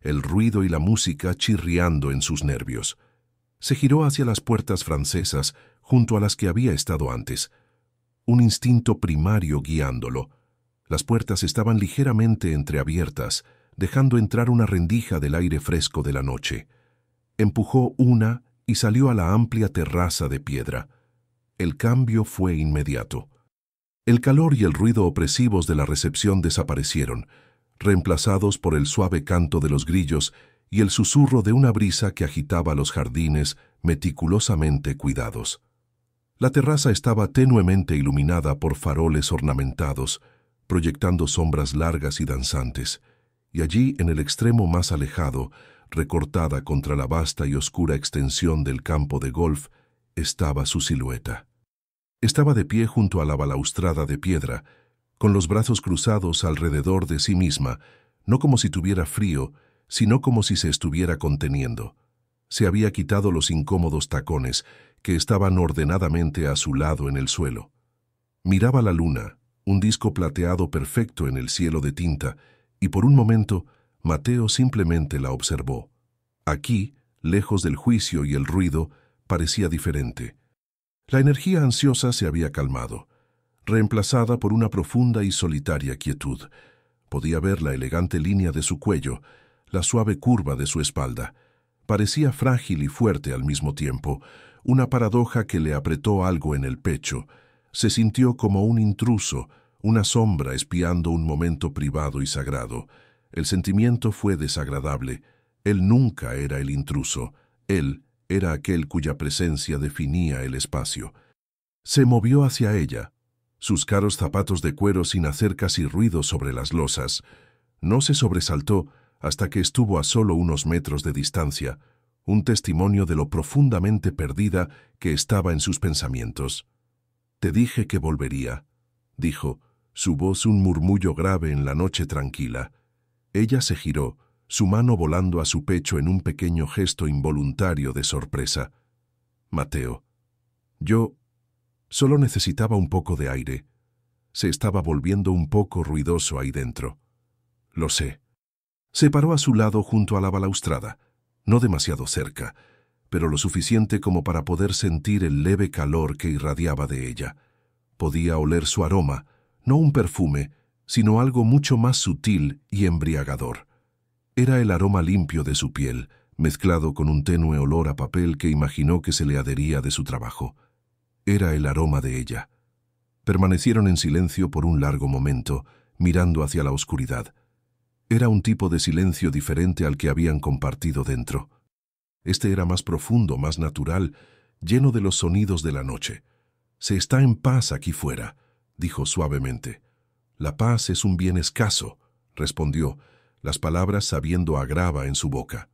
el ruido y la música chirriando en sus nervios. Se giró hacia las puertas francesas, junto a las que había estado antes. Un instinto primario guiándolo. Las puertas estaban ligeramente entreabiertas, dejando entrar una rendija del aire fresco de la noche. Empujó una y salió a la amplia terraza de piedra. El cambio fue inmediato. El calor y el ruido opresivos de la recepción desaparecieron, reemplazados por el suave canto de los grillos y el susurro de una brisa que agitaba los jardines meticulosamente cuidados. La terraza estaba tenuemente iluminada por faroles ornamentados, proyectando sombras largas y danzantes, y allí, en el extremo más alejado, recortada contra la vasta y oscura extensión del campo de golf, estaba su silueta. Estaba de pie junto a la balaustrada de piedra, con los brazos cruzados alrededor de sí misma, no como si tuviera frío, sino como si se estuviera conteniendo. Se había quitado los incómodos tacones, que estaban ordenadamente a su lado en el suelo. Miraba la luna, un disco plateado perfecto en el cielo de tinta, y por un momento Mateo simplemente la observó. Aquí, lejos del juicio y el ruido, parecía diferente. La energía ansiosa se había calmado, reemplazada por una profunda y solitaria quietud. Podía ver la elegante línea de su cuello, la suave curva de su espalda. Parecía frágil y fuerte al mismo tiempo, una paradoja que le apretó algo en el pecho. Se sintió como un intruso, una sombra espiando un momento privado y sagrado. El sentimiento fue desagradable. Él nunca era el intruso. Él era aquel cuya presencia definía el espacio. Se movió hacia ella, sus caros zapatos de cuero sin hacer casi ruido sobre las losas. No se sobresaltó hasta que estuvo a solo unos metros de distancia, un testimonio de lo profundamente perdida que estaba en sus pensamientos. «Te dije que volvería», dijo, su voz un murmullo grave en la noche tranquila. Ella se giró, su mano volando a su pecho en un pequeño gesto involuntario de sorpresa. «Mateo, yo solo necesitaba un poco de aire. Se estaba volviendo un poco ruidoso ahí dentro». «Lo sé». Se paró a su lado junto a la balaustrada, no demasiado cerca, pero lo suficiente como para poder sentir el leve calor que irradiaba de ella. Podía oler su aroma, no un perfume, sino algo mucho más sutil y embriagador. Era el aroma limpio de su piel, mezclado con un tenue olor a papel que imaginó que se le adhería de su trabajo. Era el aroma de ella. Permanecieron en silencio por un largo momento, mirando hacia la oscuridad. Era un tipo de silencio diferente al que habían compartido dentro. Este era más profundo, más natural, lleno de los sonidos de la noche. «Se está en paz aquí fuera», dijo suavemente. «La paz es un bien escaso», respondió, las palabras sabiendo a grava en su boca.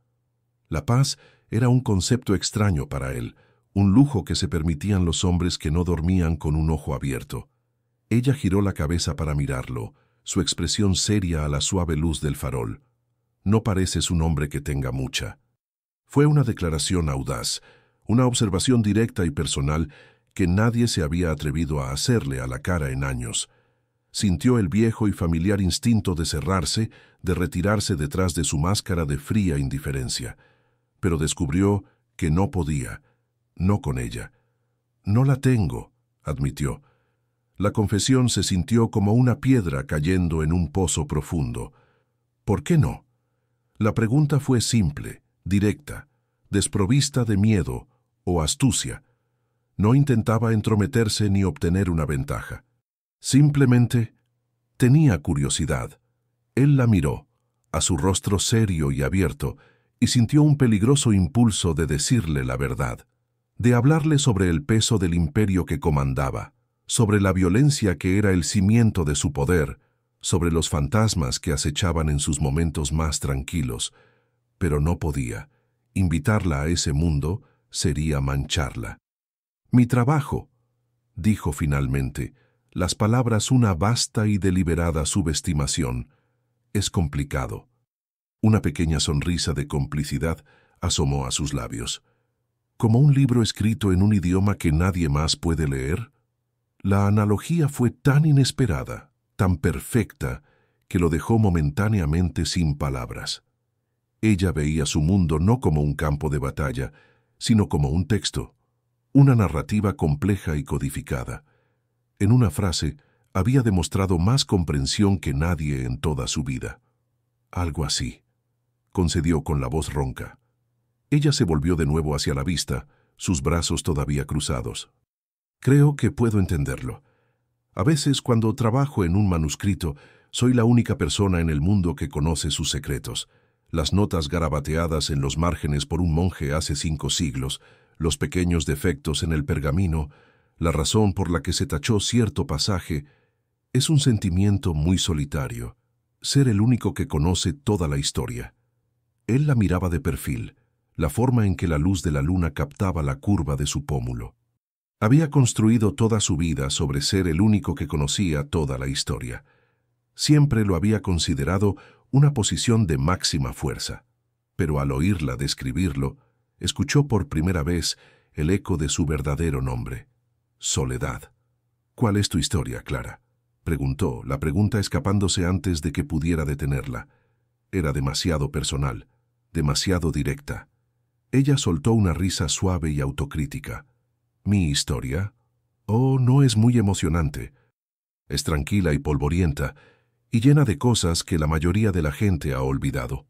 La paz era un concepto extraño para él, un lujo que se permitían los hombres que no dormían con un ojo abierto. Ella giró la cabeza para mirarlo, su expresión seria a la suave luz del farol. «No pareces un hombre que tenga mucha». Fue una declaración audaz, una observación directa y personal que nadie se había atrevido a hacerle a la cara en años. Sintió el viejo y familiar instinto de cerrarse, de retirarse detrás de su máscara de fría indiferencia. Pero descubrió que no podía, no con ella. «No la tengo», admitió. La confesión se sintió como una piedra cayendo en un pozo profundo. «¿Por qué no?» La pregunta fue simple, directa, desprovista de miedo o astucia. No intentaba entrometerse ni obtener una ventaja. Simplemente tenía curiosidad. Él la miró, a su rostro serio y abierto, y sintió un peligroso impulso de decirle la verdad, de hablarle sobre el peso del imperio que comandaba, sobre la violencia que era el cimiento de su poder, sobre los fantasmas que acechaban en sus momentos más tranquilos, pero no podía. Invitarla a ese mundo sería mancharla. «Mi trabajo», dijo finalmente, las palabras una vasta y deliberada subestimación, «es complicado». Una pequeña sonrisa de complicidad asomó a sus labios. «¿Como un libro escrito en un idioma que nadie más puede leer?» La analogía fue tan inesperada, tan perfecta, que lo dejó momentáneamente sin palabras. Ella veía su mundo no como un campo de batalla, sino como un texto, una narrativa compleja y codificada. En una frase, había demostrado más comprensión que nadie en toda su vida. «Algo así», concedió con la voz ronca. Ella se volvió de nuevo hacia la vista, sus brazos todavía cruzados. «Creo que puedo entenderlo. A veces, cuando trabajo en un manuscrito, soy la única persona en el mundo que conoce sus secretos. Las notas garabateadas en los márgenes por un monje hace 5 siglos, los pequeños defectos en el pergamino, la razón por la que se tachó cierto pasaje, es un sentimiento muy solitario, ser el único que conoce toda la historia». Él la miraba de perfil, la forma en que la luz de la luna captaba la curva de su pómulo. Había construido toda su vida sobre ser el único que conocía toda la historia. Siempre lo había considerado una posición de máxima fuerza, pero al oírla describirlo, escuchó por primera vez el eco de su verdadero nombre: Soledad. «¿Cuál es tu historia, Clara?», preguntó, la pregunta escapándose antes de que pudiera detenerla. Era demasiado personal, demasiado directa. Ella soltó una risa suave y autocrítica. «¿Mi historia? Oh, no es muy emocionante. Es tranquila y polvorienta, y llena de cosas que la mayoría de la gente ha olvidado».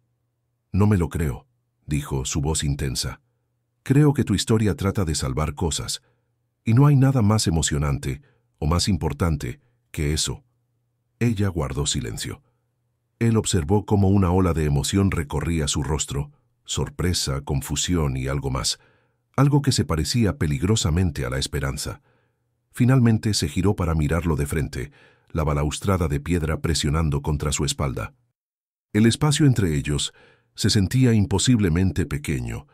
«No me lo creo», dijo, su voz intensa. «Creo que tu historia trata de salvar cosas, y no hay nada más emocionante o más importante que eso». Ella guardó silencio. Él observó cómo una ola de emoción recorría su rostro, sorpresa, confusión y algo más, algo que se parecía peligrosamente a la esperanza. Finalmente se giró para mirarlo de frente, la balaustrada de piedra presionando contra su espalda. El espacio entre ellos se sentía imposiblemente pequeño,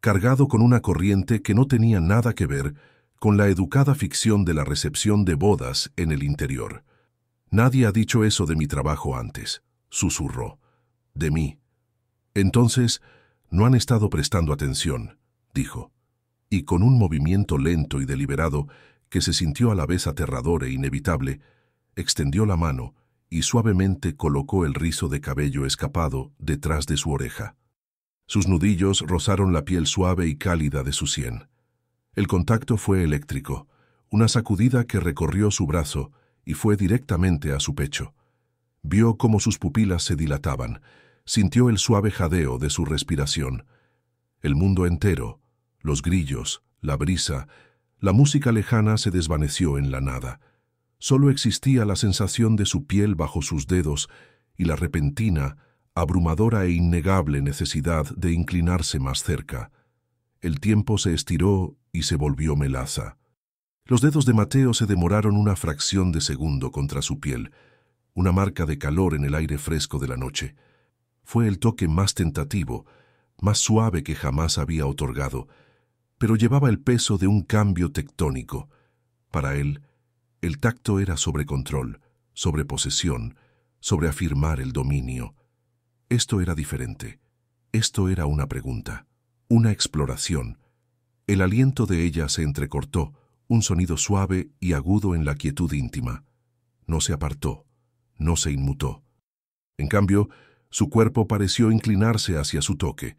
cargado con una corriente que no tenía nada que ver con la educada ficción de la recepción de bodas en el interior. «Nadie ha dicho eso de mi trabajo antes», susurró. «De mí». «Entonces, no han estado prestando atención», dijo. Y con un movimiento lento y deliberado, que se sintió a la vez aterrador e inevitable, extendió la mano y suavemente colocó el rizo de cabello escapado detrás de su oreja. Sus nudillos rozaron la piel suave y cálida de su sien. El contacto fue eléctrico, una sacudida que recorrió su brazo y fue directamente a su pecho. Vio cómo sus pupilas se dilataban, sintió el suave jadeo de su respiración. El mundo entero, los grillos, la brisa, la música lejana se desvaneció en la nada. Solo existía la sensación de su piel bajo sus dedos y la repentina, abrumadora e innegable necesidad de inclinarse más cerca. El tiempo se estiró y se volvió melaza. Los dedos de Mateo se demoraron una fracción de segundo contra su piel, una marca de calor en el aire fresco de la noche. Fue el toque más tentativo, más suave que jamás había otorgado, pero llevaba el peso de un cambio tectónico. Para él, el tacto era sobre control, sobre posesión, sobre afirmar el dominio. Esto era diferente. Esto era una pregunta, una exploración. El aliento de ella se entrecortó, un sonido suave y agudo en la quietud íntima. No se apartó, no se inmutó. En cambio, su cuerpo pareció inclinarse hacia su toque,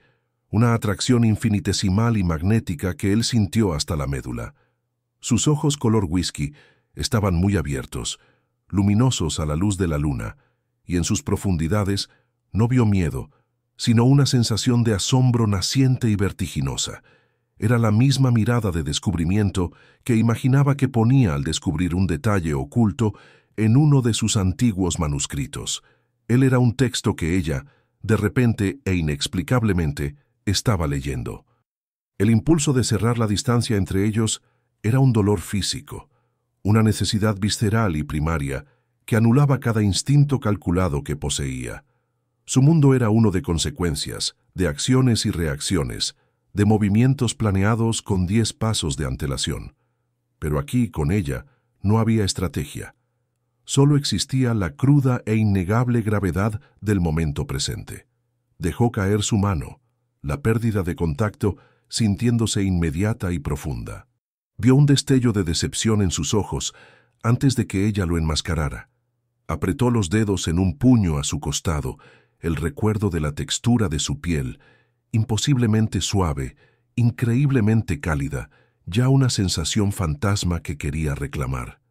una atracción infinitesimal y magnética que él sintió hasta la médula. Sus ojos color whisky estaban muy abiertos, luminosos a la luz de la luna, y en sus profundidades no vio miedo, sino una sensación de asombro naciente y vertiginosa. Era la misma mirada de descubrimiento que imaginaba que ponía al descubrir un detalle oculto en uno de sus antiguos manuscritos. Él era un texto que ella, de repente e inexplicablemente, estaba leyendo. El impulso de cerrar la distancia entre ellos era un dolor físico, una necesidad visceral y primaria que anulaba cada instinto calculado que poseía. Su mundo era uno de consecuencias, de acciones y reacciones, de movimientos planeados con 10 pasos de antelación. Pero aquí, con ella, no había estrategia. Solo existía la cruda e innegable gravedad del momento presente. Dejó caer su mano, la pérdida de contacto sintiéndose inmediata y profunda. Vio un destello de decepción en sus ojos antes de que ella lo enmascarara. Apretó los dedos en un puño a su costado, el recuerdo de la textura de su piel, imposiblemente suave, increíblemente cálida, ya una sensación fantasma que quería reclamar.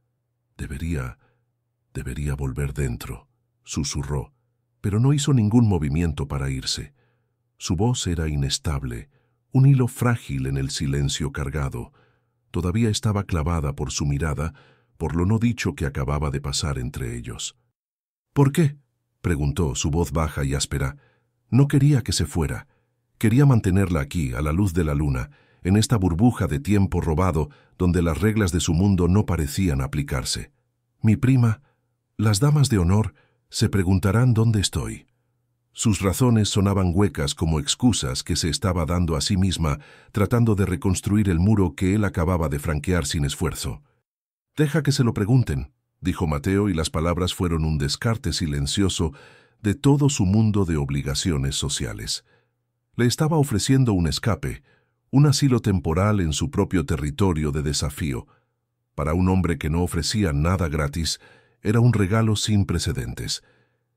Debería volver dentro, susurró, pero no hizo ningún movimiento para irse. Su voz era inestable, un hilo frágil en el silencio cargado. Todavía estaba clavada por su mirada, por lo no dicho que acababa de pasar entre ellos. «¿Por qué?», preguntó, su voz baja y áspera. No quería que se fuera. Quería mantenerla aquí, a la luz de la luna, en esta burbuja de tiempo robado donde las reglas de su mundo no parecían aplicarse. «Mi prima, las damas de honor, se preguntarán dónde estoy». Sus razones sonaban huecas como excusas que se estaba dando a sí misma, tratando de reconstruir el muro que él acababa de franquear sin esfuerzo. «Deja que se lo pregunten», dijo Mateo, y las palabras fueron un descarte silencioso de todo su mundo de obligaciones sociales. Le estaba ofreciendo un escape, un asilo temporal en su propio territorio de desafío. Para un hombre que no ofrecía nada gratis, era un regalo sin precedentes.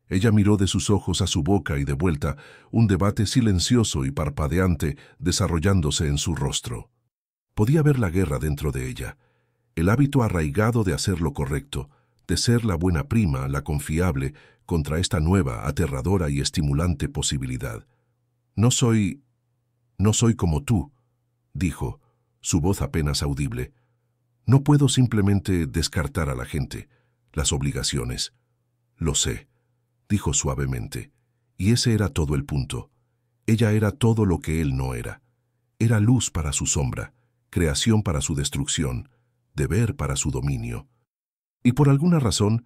Ella miró de sus ojos a su boca y de vuelta, un debate silencioso y parpadeante desarrollándose en su rostro. Podía ver la guerra dentro de ella, el hábito arraigado de hacer lo correcto, de ser la buena prima, la confiable, contra esta nueva, aterradora y estimulante posibilidad. No soy como tú», dijo, su voz apenas audible. «No puedo simplemente descartar a la gente, las obligaciones. Lo sé. dijo suavemente. Y ese era todo el punto. Ella era todo lo que él no era. Era luz para su sombra, creación para su destrucción, deber para su dominio. Y por alguna razón,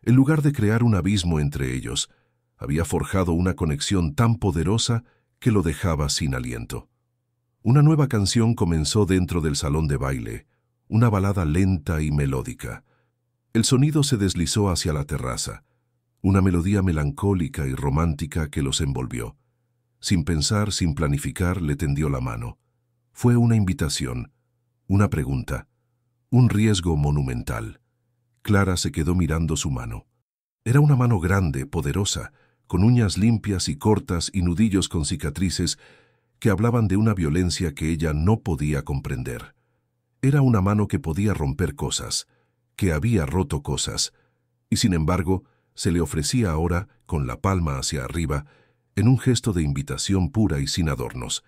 en lugar de crear un abismo entre ellos, había forjado una conexión tan poderosa que lo dejaba sin aliento. Una nueva canción comenzó dentro del salón de baile, una balada lenta y melódica. El sonido se deslizó hacia la terraza, una melodía melancólica y romántica que los envolvió. Sin pensar, sin planificar, le tendió la mano. Fue una invitación, una pregunta, un riesgo monumental. Clara se quedó mirando su mano. Era una mano grande, poderosa, con uñas limpias y cortas y nudillos con cicatrices que hablaban de una violencia que ella no podía comprender. Era una mano que podía romper cosas, que había roto cosas, y sin embargo se le ofrecía ahora, con la palma hacia arriba, en un gesto de invitación pura y sin adornos.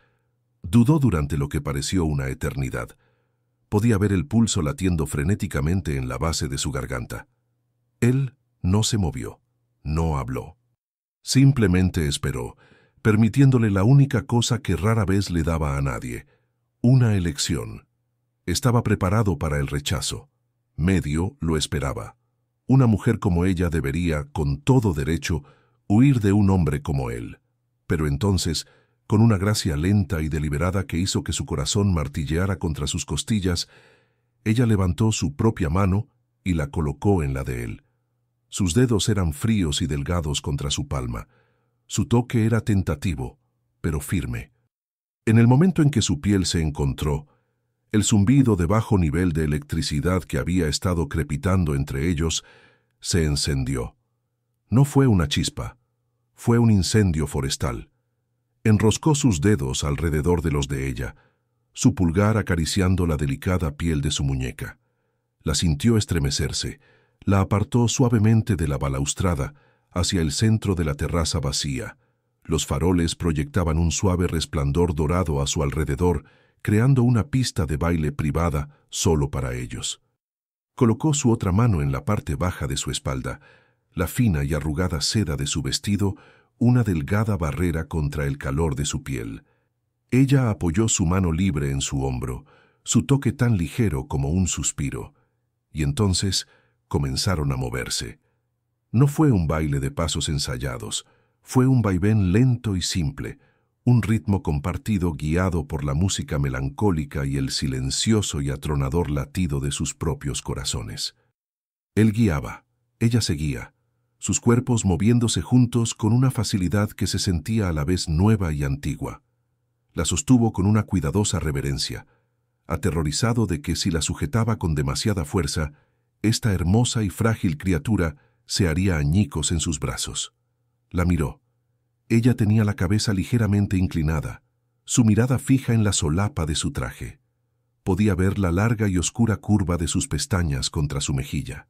Dudó durante lo que pareció una eternidad. Podía ver el pulso latiendo frenéticamente en la base de su garganta. Él no se movió, no habló. Simplemente esperó, permitiéndole la única cosa que rara vez le daba a nadie, una elección. Estaba preparado para el rechazo. Medio lo esperaba. Una mujer como ella debería, con todo derecho, huir de un hombre como él. Pero entonces, con una gracia lenta y deliberada que hizo que su corazón martilleara contra sus costillas, ella levantó su propia mano y la colocó en la de él. Sus dedos eran fríos y delgados contra su palma. Su toque era tentativo, pero firme. En el momento en que su piel se encontró, el zumbido de bajo nivel de electricidad que había estado crepitando entre ellos se encendió. No fue una chispa, fue un incendio forestal. Enroscó sus dedos alrededor de los de ella, su pulgar acariciando la delicada piel de su muñeca. La sintió estremecerse, la apartó suavemente de la balaustrada hacia el centro de la terraza vacía. Los faroles proyectaban un suave resplandor dorado a su alrededor, creando una pista de baile privada solo para ellos. Colocó su otra mano en la parte baja de su espalda, la fina y arrugada seda de su vestido, una delgada barrera contra el calor de su piel. Ella apoyó su mano libre en su hombro, su toque tan ligero como un suspiro, y entonces comenzaron a moverse. No fue un baile de pasos ensayados, fue un vaivén lento y simple, un ritmo compartido guiado por la música melancólica y el silencioso y atronador latido de sus propios corazones. Él guiaba, ella seguía, sus cuerpos moviéndose juntos con una facilidad que se sentía a la vez nueva y antigua. La sostuvo con una cuidadosa reverencia, aterrorizado de que si la sujetaba con demasiada fuerza, esta hermosa y frágil criatura se haría añicos en sus brazos. La miró. Ella tenía la cabeza ligeramente inclinada, su mirada fija en la solapa de su traje. Podía ver la larga y oscura curva de sus pestañas contra su mejilla.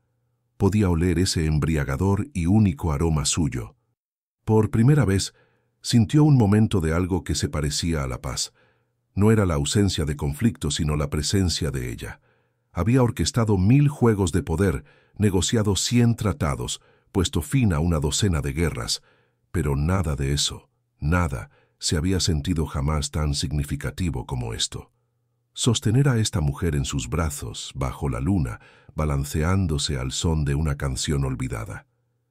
Podía oler ese embriagador y único aroma suyo. Por primera vez, sintió un momento de algo que se parecía a la paz. No era la ausencia de conflicto, sino la presencia de ella. Había orquestado 1000 juegos de poder, negociado 100 tratados, puesto fin a una docena de guerras, pero nada de eso, nada, se había sentido jamás tan significativo como esto. Sostener a esta mujer en sus brazos, bajo la luna, balanceándose al son de una canción olvidada.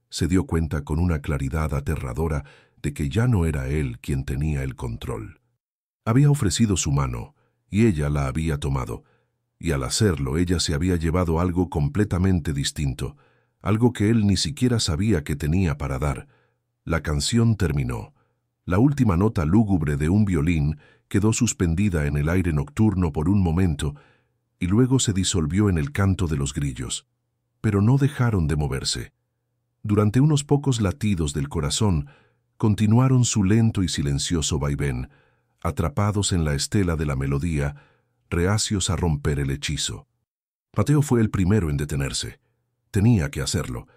Se dio cuenta con una claridad aterradora de que ya no era él quien tenía el control. Había ofrecido su mano, y ella la había tomado, y al hacerlo ella se había llevado algo completamente distinto, algo que él ni siquiera sabía que tenía para dar. La canción terminó. La última nota lúgubre de un violín quedó suspendida en el aire nocturno por un momento y luego se disolvió en el canto de los grillos. Pero no dejaron de moverse. Durante unos pocos latidos del corazón, continuaron su lento y silencioso vaivén, atrapados en la estela de la melodía, reacios a romper el hechizo. Mateo fue el primero en detenerse. Tenía que hacerlo.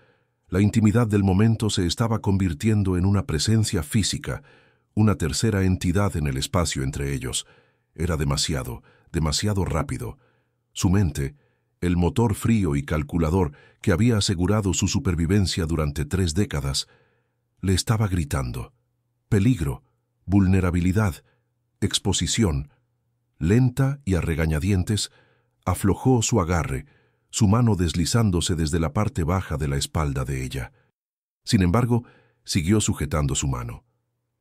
La intimidad del momento se estaba convirtiendo en una presencia física, una tercera entidad en el espacio entre ellos. Era demasiado, demasiado rápido. Su mente, el motor frío y calculador que había asegurado su supervivencia durante 3 décadas, Le estaba gritando. Peligro, vulnerabilidad, exposición. Lenta y a regañadientes, aflojó su agarre, su mano deslizándose desde la parte baja de la espalda de ella. Sin embargo, siguió sujetando su mano.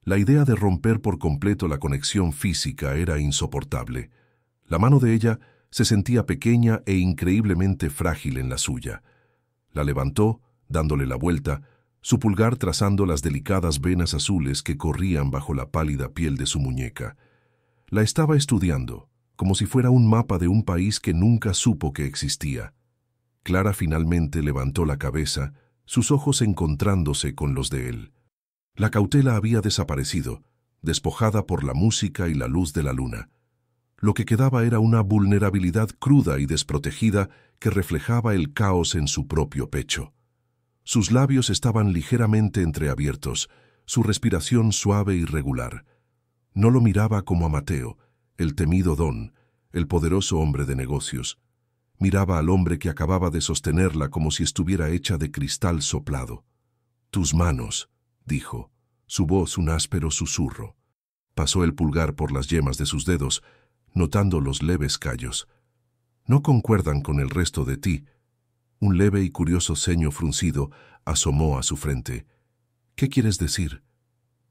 La idea de romper por completo la conexión física era insoportable. La mano de ella se sentía pequeña e increíblemente frágil en la suya. La levantó, dándole la vuelta, su pulgar trazando las delicadas venas azules que corrían bajo la pálida piel de su muñeca. La estaba estudiando, como si fuera un mapa de un país que nunca supo que existía. Clara finalmente levantó la cabeza, sus ojos encontrándose con los de él. La cautela había desaparecido, despojada por la música y la luz de la luna. Lo que quedaba era una vulnerabilidad cruda y desprotegida que reflejaba el caos en su propio pecho. Sus labios estaban ligeramente entreabiertos, su respiración suave y regular. No lo miraba como a Mateo, el temido don, el poderoso hombre de negocios. Miraba al hombre que acababa de sostenerla como si estuviera hecha de cristal soplado. «Tus manos», dijo, su voz un áspero susurro. Pasó el pulgar por las yemas de sus dedos, notando los leves callos. «No concuerdan con el resto de ti». Un leve y curioso ceño fruncido asomó a su frente. «¿Qué quieres decir?»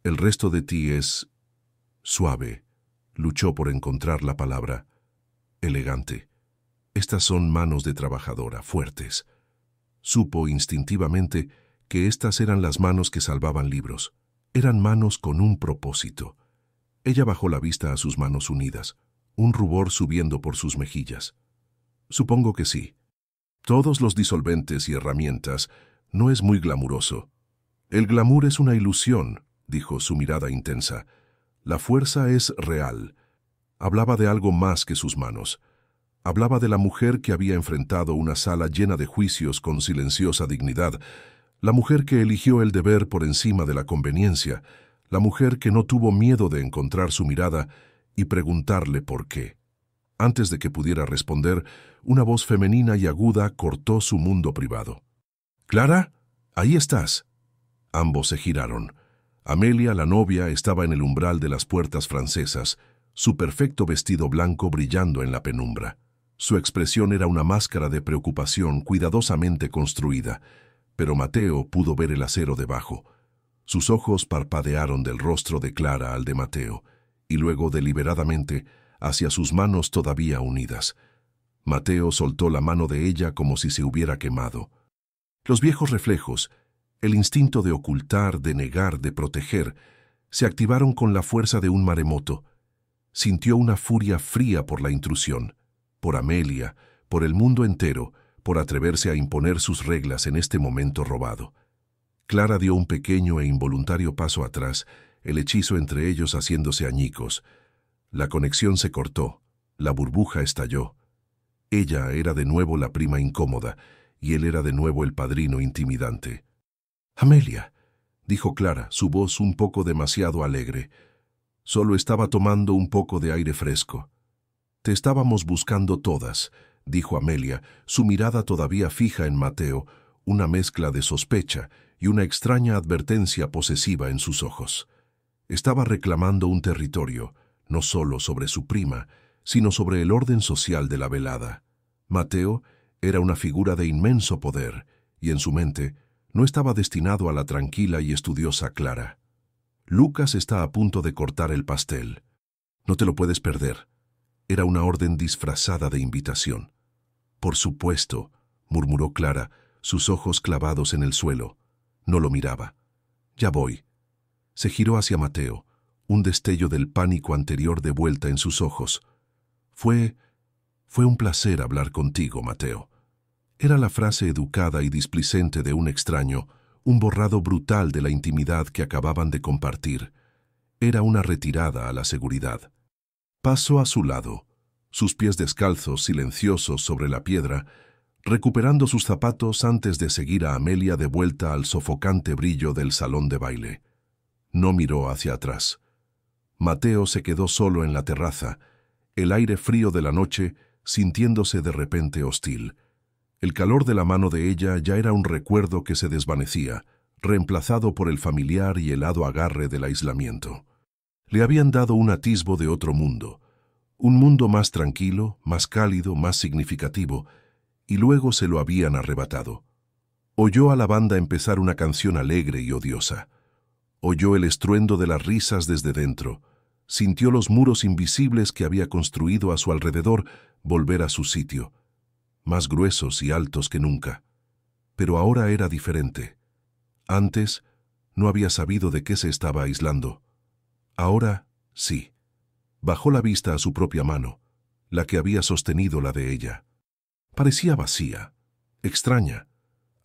«El resto de ti es suave», luchó por encontrar la palabra. «Elegante. Estas son manos de trabajadora, fuertes». Supo instintivamente que estas eran las manos que salvaban libros. Eran manos con un propósito. Ella bajó la vista a sus manos unidas, un rubor subiendo por sus mejillas. «Supongo que sí. Todos los disolventes y herramientas no es muy glamuroso». «El glamour es una ilusión», dijo su mirada intensa. «La fuerza es real». Hablaba de algo más que sus manos. Hablaba de la mujer que había enfrentado una sala llena de juicios con silenciosa dignidad, la mujer que eligió el deber por encima de la conveniencia, la mujer que no tuvo miedo de encontrar su mirada y preguntarle por qué. Antes de que pudiera responder, una voz femenina y aguda cortó su mundo privado. «Clara, ahí estás». Ambos se giraron. Amelia, la novia, estaba en el umbral de las puertas francesas, su perfecto vestido blanco brillando en la penumbra. Su expresión era una máscara de preocupación cuidadosamente construida, pero Mateo pudo ver el acero debajo. Sus ojos parpadearon del rostro de Clara al de Mateo, y luego deliberadamente hacia sus manos todavía unidas. Mateo soltó la mano de ella como si se hubiera quemado. Los viejos reflejos, el instinto de ocultar, de negar, de proteger, se activaron con la fuerza de un maremoto. Sintió una furia fría por la intrusión, por Amelia, por el mundo entero, por atreverse a imponer sus reglas en este momento robado. Clara dio un pequeño e involuntario paso atrás, el hechizo entre ellos haciéndose añicos. La conexión se cortó, la burbuja estalló. Ella era de nuevo la prima incómoda, y él era de nuevo el padrino intimidante. «Amelia», dijo Clara, su voz un poco demasiado alegre. «Solo estaba tomando un poco de aire fresco». «Te estábamos buscando todas», dijo Amelia, su mirada todavía fija en Mateo, una mezcla de sospecha y una extraña advertencia posesiva en sus ojos. Estaba reclamando un territorio, no solo sobre su prima, sino sobre el orden social de la velada. Mateo era una figura de inmenso poder, y en su mente no estaba destinado a la tranquila y estudiosa Clara. «Lucas está a punto de cortar el pastel. No te lo puedes perder». Era una orden disfrazada de invitación. «Por supuesto», murmuró Clara, sus ojos clavados en el suelo. No lo miraba. «Ya voy». Se giró hacia Mateo, un destello del pánico anterior de vuelta en sus ojos. Fue un placer hablar contigo, Mateo». Era la frase educada y displicente de un extraño, un borrado brutal de la intimidad que acababan de compartir. Era una retirada a la seguridad. Pasó a su lado, sus pies descalzos, silenciosos sobre la piedra, recuperando sus zapatos antes de seguir a Amelia de vuelta al sofocante brillo del salón de baile. No miró hacia atrás. Mateo se quedó solo en la terraza, el aire frío de la noche sintiéndose de repente hostil. El calor de la mano de ella ya era un recuerdo que se desvanecía, reemplazado por el familiar y helado agarre del aislamiento. Le habían dado un atisbo de otro mundo, un mundo más tranquilo, más cálido, más significativo, y luego se lo habían arrebatado. Oyó a la banda empezar una canción alegre y odiosa. Oyó el estruendo de las risas desde dentro. Sintió los muros invisibles que había construido a su alrededor volver a su sitio, más gruesos y altos que nunca. Pero ahora era diferente. Antes, no había sabido de qué se estaba aislando. Ahora, sí. Bajó la vista a su propia mano, la que había sostenido la de ella. Parecía vacía, extraña.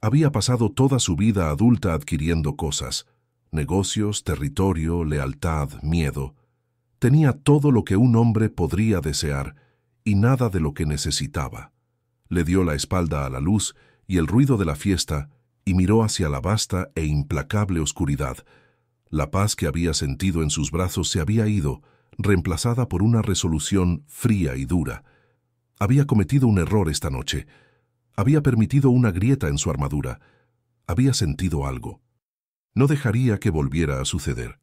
Había pasado toda su vida adulta adquiriendo cosas, negocios, territorio, lealtad, miedo. Tenía todo lo que un hombre podría desear y nada de lo que necesitaba. Le dio la espalda a la luz y el ruido de la fiesta y miró hacia la vasta e implacable oscuridad. La paz que había sentido en sus brazos se había ido, reemplazada por una resolución fría y dura. Había cometido un error esta noche. Había permitido una grieta en su armadura. Había sentido algo. No dejaría que volviera a suceder.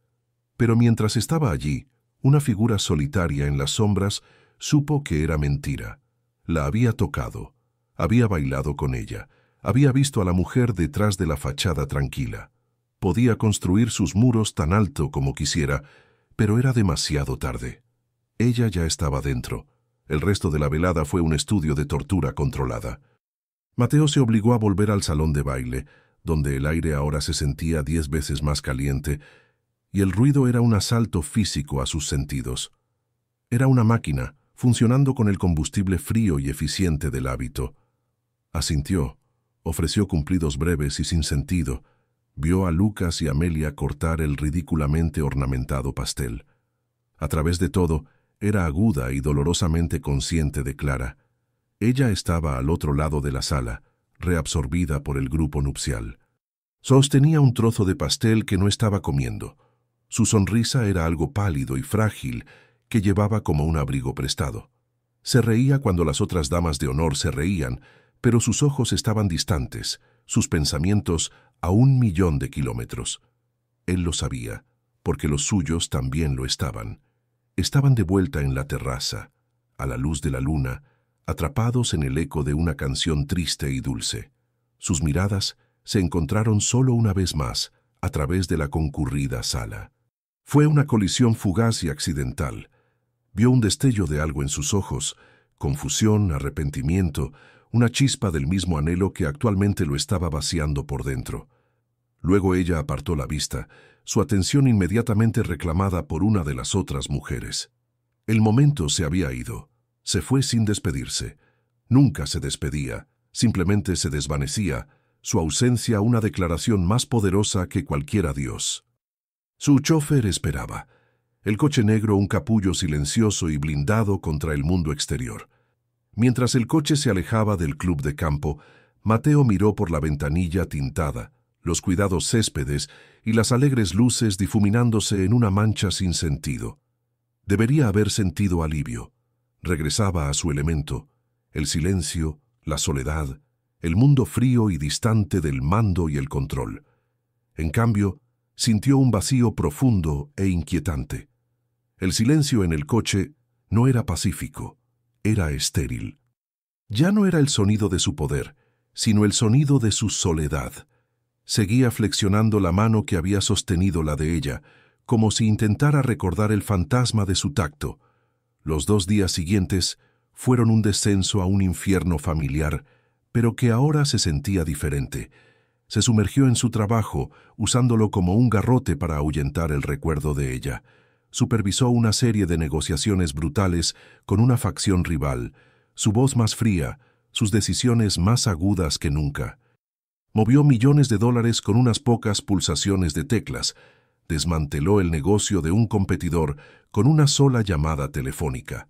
Pero mientras estaba allí, una figura solitaria en las sombras supo que era mentira. La había tocado. Había bailado con ella. Había visto a la mujer detrás de la fachada tranquila. Podía construir sus muros tan alto como quisiera, pero era demasiado tarde. Ella ya estaba dentro. El resto de la velada fue un estudio de tortura controlada. Mateo se obligó a volver al salón de baile, donde el aire ahora se sentía 10 veces más caliente, y el ruido era un asalto físico a sus sentidos. Era una máquina, funcionando con el combustible frío y eficiente del hábito. Asintió, ofreció cumplidos breves y sin sentido. Vio a Lucas y Amelia cortar el ridículamente ornamentado pastel. A través de todo, era aguda y dolorosamente consciente de Clara. Ella estaba al otro lado de la sala, reabsorbida por el grupo nupcial. Sostenía un trozo de pastel que no estaba comiendo. Su sonrisa era algo pálido y frágil que llevaba como un abrigo prestado. Se reía cuando las otras damas de honor se reían, pero sus ojos estaban distantes, sus pensamientos a 1.000.000 de kilómetros. Él lo sabía, porque los suyos también lo estaban. Estaban de vuelta en la terraza, a la luz de la luna, atrapados en el eco de una canción triste y dulce. Sus miradas se encontraron solo una vez más, a través de la concurrida sala. Fue una colisión fugaz y accidental. Vio un destello de algo en sus ojos, confusión, arrepentimiento, una chispa del mismo anhelo que actualmente lo estaba vaciando por dentro. Luego ella apartó la vista, su atención inmediatamente reclamada por una de las otras mujeres. El momento se había ido. Se fue sin despedirse. Nunca se despedía, simplemente se desvanecía, su ausencia una declaración más poderosa que cualquier adiós. Su chofer esperaba. El coche negro un capullo silencioso y blindado contra el mundo exterior. Mientras el coche se alejaba del club de campo, Mateo miró por la ventanilla tintada, los cuidados céspedes y las alegres luces difuminándose en una mancha sin sentido. Debería haber sentido alivio. Regresaba a su elemento, el silencio, la soledad, el mundo frío y distante del mando y el control. En cambio, sintió un vacío profundo e inquietante. El silencio en el coche no era pacífico, era estéril. Ya no era el sonido de su poder, sino el sonido de su soledad. Seguía flexionando la mano que había sostenido la de ella, como si intentara recordar el fantasma de su tacto. Los 2 días siguientes fueron un descenso a un infierno familiar, pero que ahora se sentía diferente. Se sumergió en su trabajo, usándolo como un garrote para ahuyentar el recuerdo de ella. Supervisó una serie de negociaciones brutales con una facción rival, su voz más fría, sus decisiones más agudas que nunca. Movió millones de dólares con unas pocas pulsaciones de teclas. Desmanteló el negocio de un competidor con una sola llamada telefónica.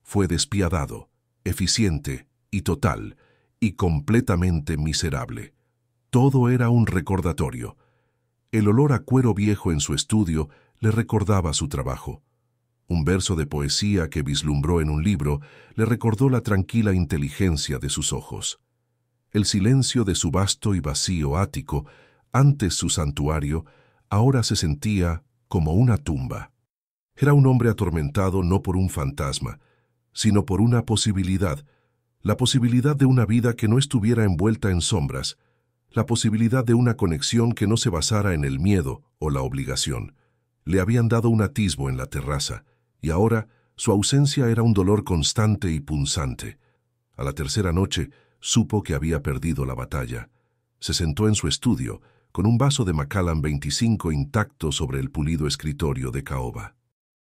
Fue despiadado, eficiente y total, y completamente miserable. Todo era un recordatorio. El olor a cuero viejo en su estudio le recordaba su trabajo. Un verso de poesía que vislumbró en un libro le recordó la tranquila inteligencia de sus ojos. El silencio de su vasto y vacío ático Antes su santuario, ahora se sentía como una tumba. Era un hombre atormentado no por un fantasma, sino por una posibilidad, la posibilidad de una vida que no estuviera envuelta en sombras, la posibilidad de una conexión que no se basara en el miedo o la obligación. Le habían dado un atisbo en la terraza, y ahora su ausencia era un dolor constante y punzante. A la tercera noche supo que había perdido la batalla. Se sentó en su estudio, con un vaso de Macallan 25 intacto sobre el pulido escritorio de caoba.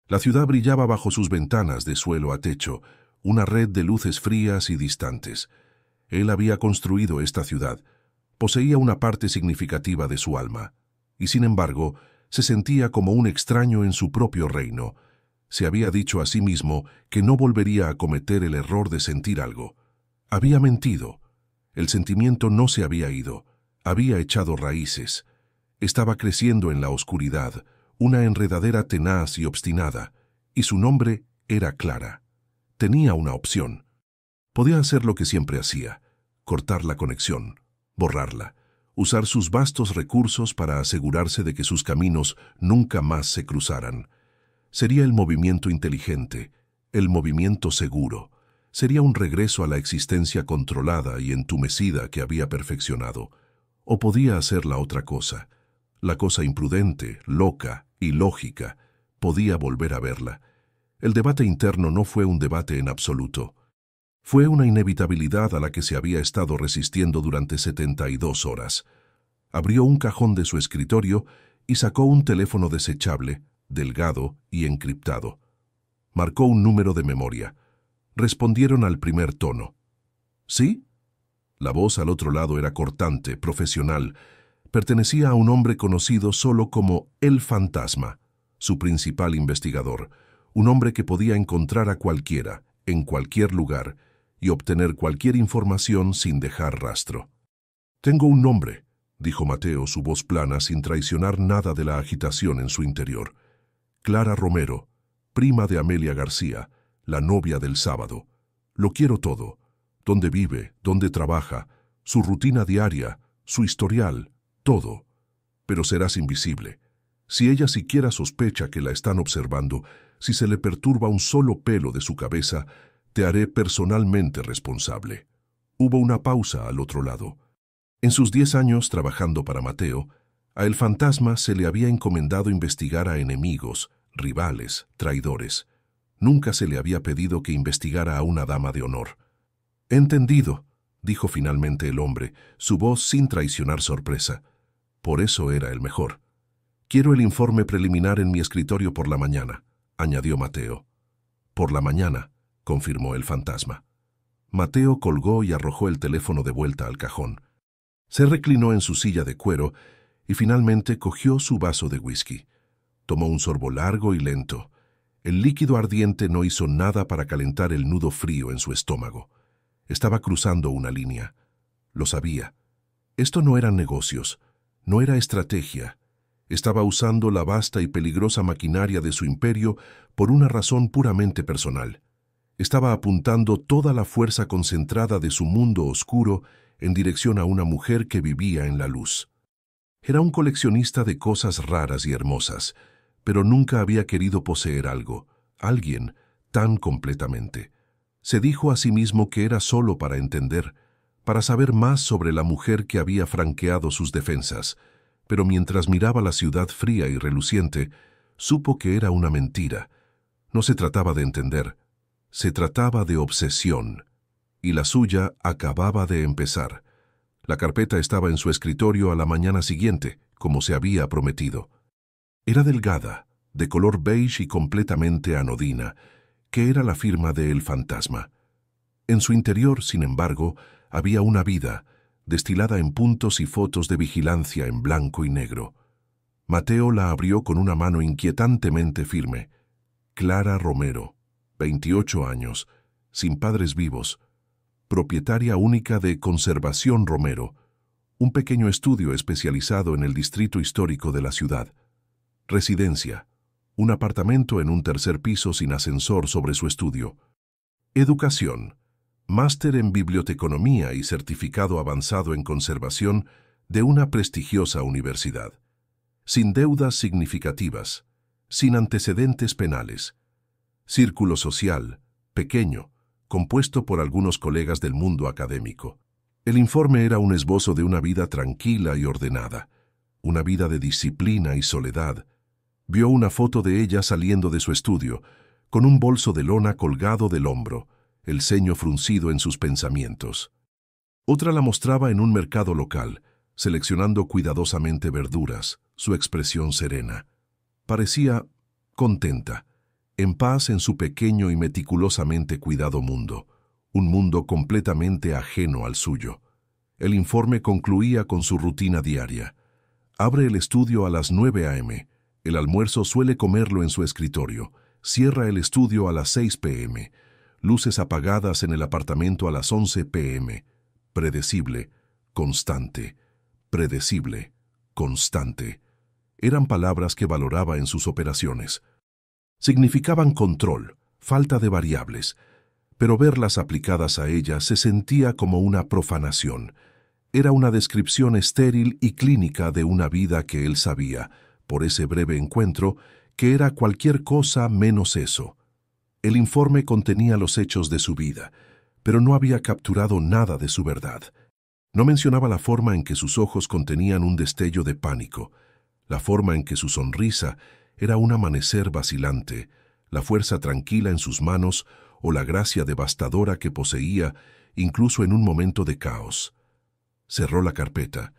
La ciudad brillaba bajo sus ventanas de suelo a techo, una red de luces frías y distantes. Él había construido esta ciudad, poseía una parte significativa de su alma, y sin embargo, se sentía como un extraño en su propio reino. Se había dicho a sí mismo que no volvería a cometer el error de sentir algo. Había mentido. El sentimiento no se había ido, había echado raíces. Estaba creciendo en la oscuridad, una enredadera tenaz y obstinada, y su nombre era Clara. Tenía una opción. Podía hacer lo que siempre hacía, cortar la conexión, borrarla, usar sus vastos recursos para asegurarse de que sus caminos nunca más se cruzaran. Sería el movimiento inteligente, el movimiento seguro. Sería un regreso a la existencia controlada y entumecida que había perfeccionado. O podía hacer la otra cosa, la cosa imprudente, loca y lógica. Podía volver a verla. El debate interno no fue un debate en absoluto. Fue una inevitabilidad a la que se había estado resistiendo durante 72 horas. Abrió un cajón de su escritorio y sacó un teléfono desechable, delgado y encriptado. Marcó un número de memoria. Respondieron al primer tono. ¿Sí? La voz al otro lado era cortante, profesional. Pertenecía a un hombre conocido solo como el Fantasma, su principal investigador, un hombre que podía encontrar a cualquiera, en cualquier lugar, y obtener cualquier información sin dejar rastro. «Tengo un nombre», dijo Mateo, su voz plana sin traicionar nada de la agitación en su interior. «Clara Romero, prima de Amelia García, la novia del sábado. Lo quiero todo. Dónde vive, dónde trabaja, su rutina diaria, su historial, todo. Pero serás invisible. Si ella siquiera sospecha que la están observando, si se le perturba un solo pelo de su cabeza, te haré personalmente responsable». Hubo una pausa al otro lado. En sus 10 años trabajando para Mateo, a el Fantasma se le había encomendado investigar a enemigos, rivales, traidores. Nunca se le había pedido que investigara a una dama de honor. «Entendido», dijo finalmente el hombre, su voz sin traicionar sorpresa. Por eso era el mejor. «Quiero el informe preliminar en mi escritorio por la mañana», añadió Mateo. «Por la mañana», confirmó el Fantasma. Mateo colgó y arrojó el teléfono de vuelta al cajón. Se reclinó en su silla de cuero y finalmente cogió su vaso de whisky. Tomó un sorbo largo y lento. El líquido ardiente no hizo nada para calentar el nudo frío en su estómago. Estaba cruzando una línea. Lo sabía. Esto no eran negocios, no era estrategia. Estaba usando la vasta y peligrosa maquinaria de su imperio por una razón puramente personal. Estaba apuntando toda la fuerza concentrada de su mundo oscuro en dirección a una mujer que vivía en la luz. Era un coleccionista de cosas raras y hermosas, pero nunca había querido poseer algo, alguien, tan completamente. Se dijo a sí mismo que era solo para entender, para saber más sobre la mujer que había franqueado sus defensas, pero mientras miraba la ciudad fría y reluciente, supo que era una mentira. No se trataba de entender, se trataba de obsesión, y la suya acababa de empezar. La carpeta estaba en su escritorio a la mañana siguiente, como se había prometido. Era delgada, de color beige y completamente anodina, que era la firma de El Fantasma. En su interior, sin embargo, había una vida, destilada en puntos y fotos de vigilancia en blanco y negro. Mateo la abrió con una mano inquietantemente firme. Clara Romero, 28 años, sin padres vivos, propietaria única de Conservación Romero, un pequeño estudio especializado en el distrito histórico de la ciudad. Residencia, un apartamento en un tercer piso sin ascensor sobre su estudio. Educación, máster en biblioteconomía y certificado avanzado en conservación de una prestigiosa universidad, sin deudas significativas, sin antecedentes penales. Círculo social, pequeño, compuesto por algunos colegas del mundo académico. El informe era un esbozo de una vida tranquila y ordenada, una vida de disciplina y soledad. Vio una foto de ella saliendo de su estudio, con un bolso de lona colgado del hombro, el ceño fruncido en sus pensamientos. Otra la mostraba en un mercado local, seleccionando cuidadosamente verduras, su expresión serena. Parecía contenta, en paz en su pequeño y meticulosamente cuidado mundo, un mundo completamente ajeno al suyo. El informe concluía con su rutina diaria. Abre el estudio a las 9 a.m., el almuerzo suele comerlo en su escritorio, cierra el estudio a las 6 p.m., luces apagadas en el apartamento a las 11 p.m., predecible, constante, predecible, constante. Eran palabras que valoraba en sus operaciones. Significaban control, falta de variables, pero verlas aplicadas a ella se sentía como una profanación. Era una descripción estéril y clínica de una vida que él sabía, por ese breve encuentro, que era cualquier cosa menos eso. El informe contenía los hechos de su vida, pero no había capturado nada de su verdad. No mencionaba la forma en que sus ojos contenían un destello de pánico, la forma en que su sonrisa era un amanecer vacilante, la fuerza tranquila en sus manos o la gracia devastadora que poseía incluso en un momento de caos. Cerró la carpeta.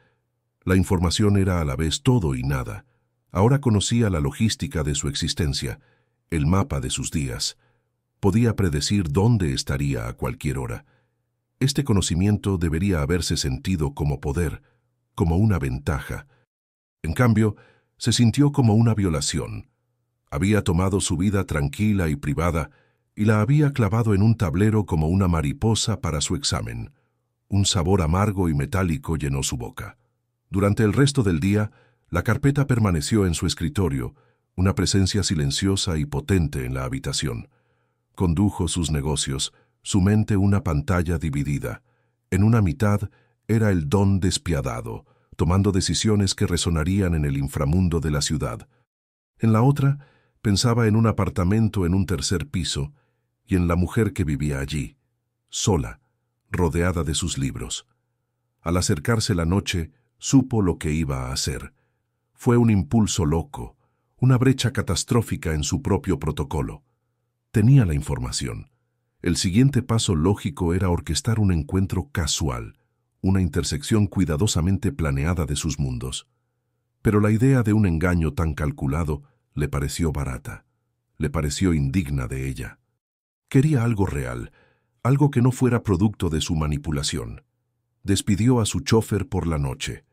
La información era a la vez todo y nada. Ahora conocía la logística de su existencia, el mapa de sus días. Podía predecir dónde estaría a cualquier hora. Este conocimiento debería haberse sentido como poder, como una ventaja. En cambio, se sintió como una violación. Había tomado su vida tranquila y privada y la había clavado en un tablero como una mariposa para su examen. Un sabor amargo y metálico llenó su boca. Durante el resto del día, la carpeta permaneció en su escritorio, una presencia silenciosa y potente en la habitación. Condujo sus negocios, su mente una pantalla dividida. En una mitad era el don despiadado, tomando decisiones que resonarían en el inframundo de la ciudad. En la otra, pensaba en un apartamento en un tercer piso y en la mujer que vivía allí, sola, rodeada de sus libros. Al acercarse la noche, supo lo que iba a hacer. Fue un impulso loco, una brecha catastrófica en su propio protocolo. Tenía la información. El siguiente paso lógico era orquestar un encuentro casual, una intersección cuidadosamente planeada de sus mundos. Pero la idea de un engaño tan calculado le pareció barata, le pareció indigna de ella. Quería algo real, algo que no fuera producto de su manipulación. Despidió a su chófer por la noche.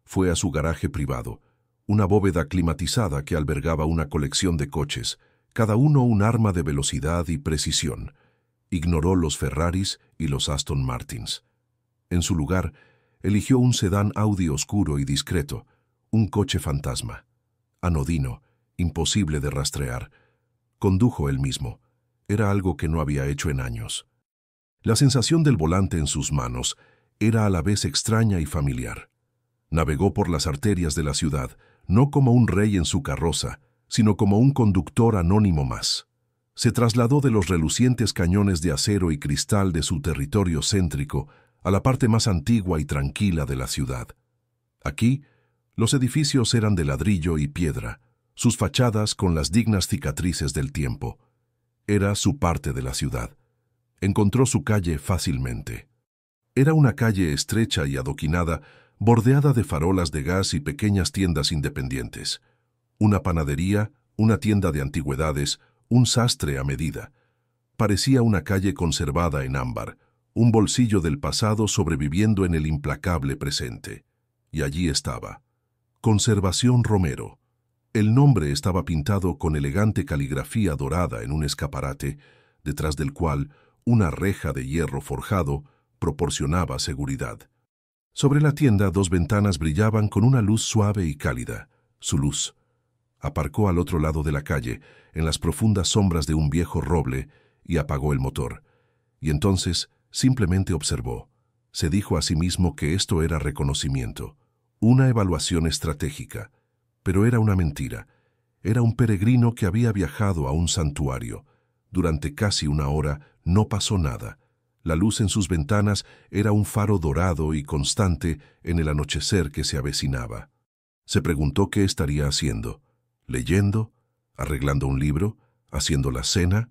Fue a su garaje privado, una bóveda climatizada que albergaba una colección de coches, cada uno un arma de velocidad y precisión. Ignoró los Ferraris y los Aston Martins. En su lugar, eligió un sedán Audi oscuro y discreto, un coche fantasma. Anodino, imposible de rastrear. Condujo él mismo. Era algo que no había hecho en años. La sensación del volante en sus manos era a la vez extraña y familiar. Navegó por las arterias de la ciudad, no como un rey en su carroza, sino como un conductor anónimo más. Se trasladó de los relucientes cañones de acero y cristal de su territorio céntrico a la parte más antigua y tranquila de la ciudad. Aquí, los edificios eran de ladrillo y piedra, sus fachadas con las dignas cicatrices del tiempo. Era su parte de la ciudad. Encontró su calle fácilmente. Era una calle estrecha y adoquinada, bordeada de farolas de gas y pequeñas tiendas independientes. Una panadería, una tienda de antigüedades, un sastre a medida. Parecía una calle conservada en ámbar, un bolsillo del pasado sobreviviendo en el implacable presente. Y allí estaba. Conservación Romero. El nombre estaba pintado con elegante caligrafía dorada en un escaparate, detrás del cual una reja de hierro forjado proporcionaba seguridad. Sobre la tienda, dos ventanas brillaban con una luz suave y cálida, su luz. Aparcó al otro lado de la calle, en las profundas sombras de un viejo roble, y apagó el motor. Y entonces simplemente observó. Se dijo a sí mismo que esto era reconocimiento, Una evaluación estratégica. Pero era una mentira. Era un peregrino que había viajado a un santuario. Durante casi una hora no pasó nada. La luz en sus ventanas era un faro dorado y constante en el anochecer que se avecinaba. Se preguntó qué estaría haciendo. ¿Leyendo? ¿Arreglando un libro? ¿Haciendo la cena?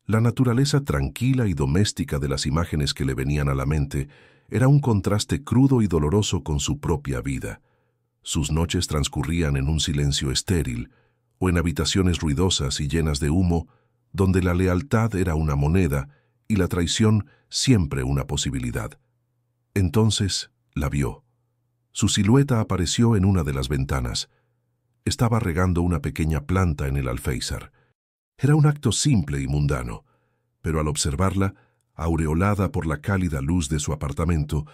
La naturaleza tranquila y doméstica de las imágenes que le venían a la mente era un contraste crudo y doloroso con su propia vida. Sus noches transcurrían en un silencio estéril, o en habitaciones ruidosas y llenas de humo, donde la lealtad era una moneda y la traición siempre una posibilidad. Entonces la vio. Su silueta apareció en una de las ventanas. Estaba regando una pequeña planta en el alféizar. Era un acto simple y mundano, pero al observarla, aureolada por la cálida luz de su apartamento,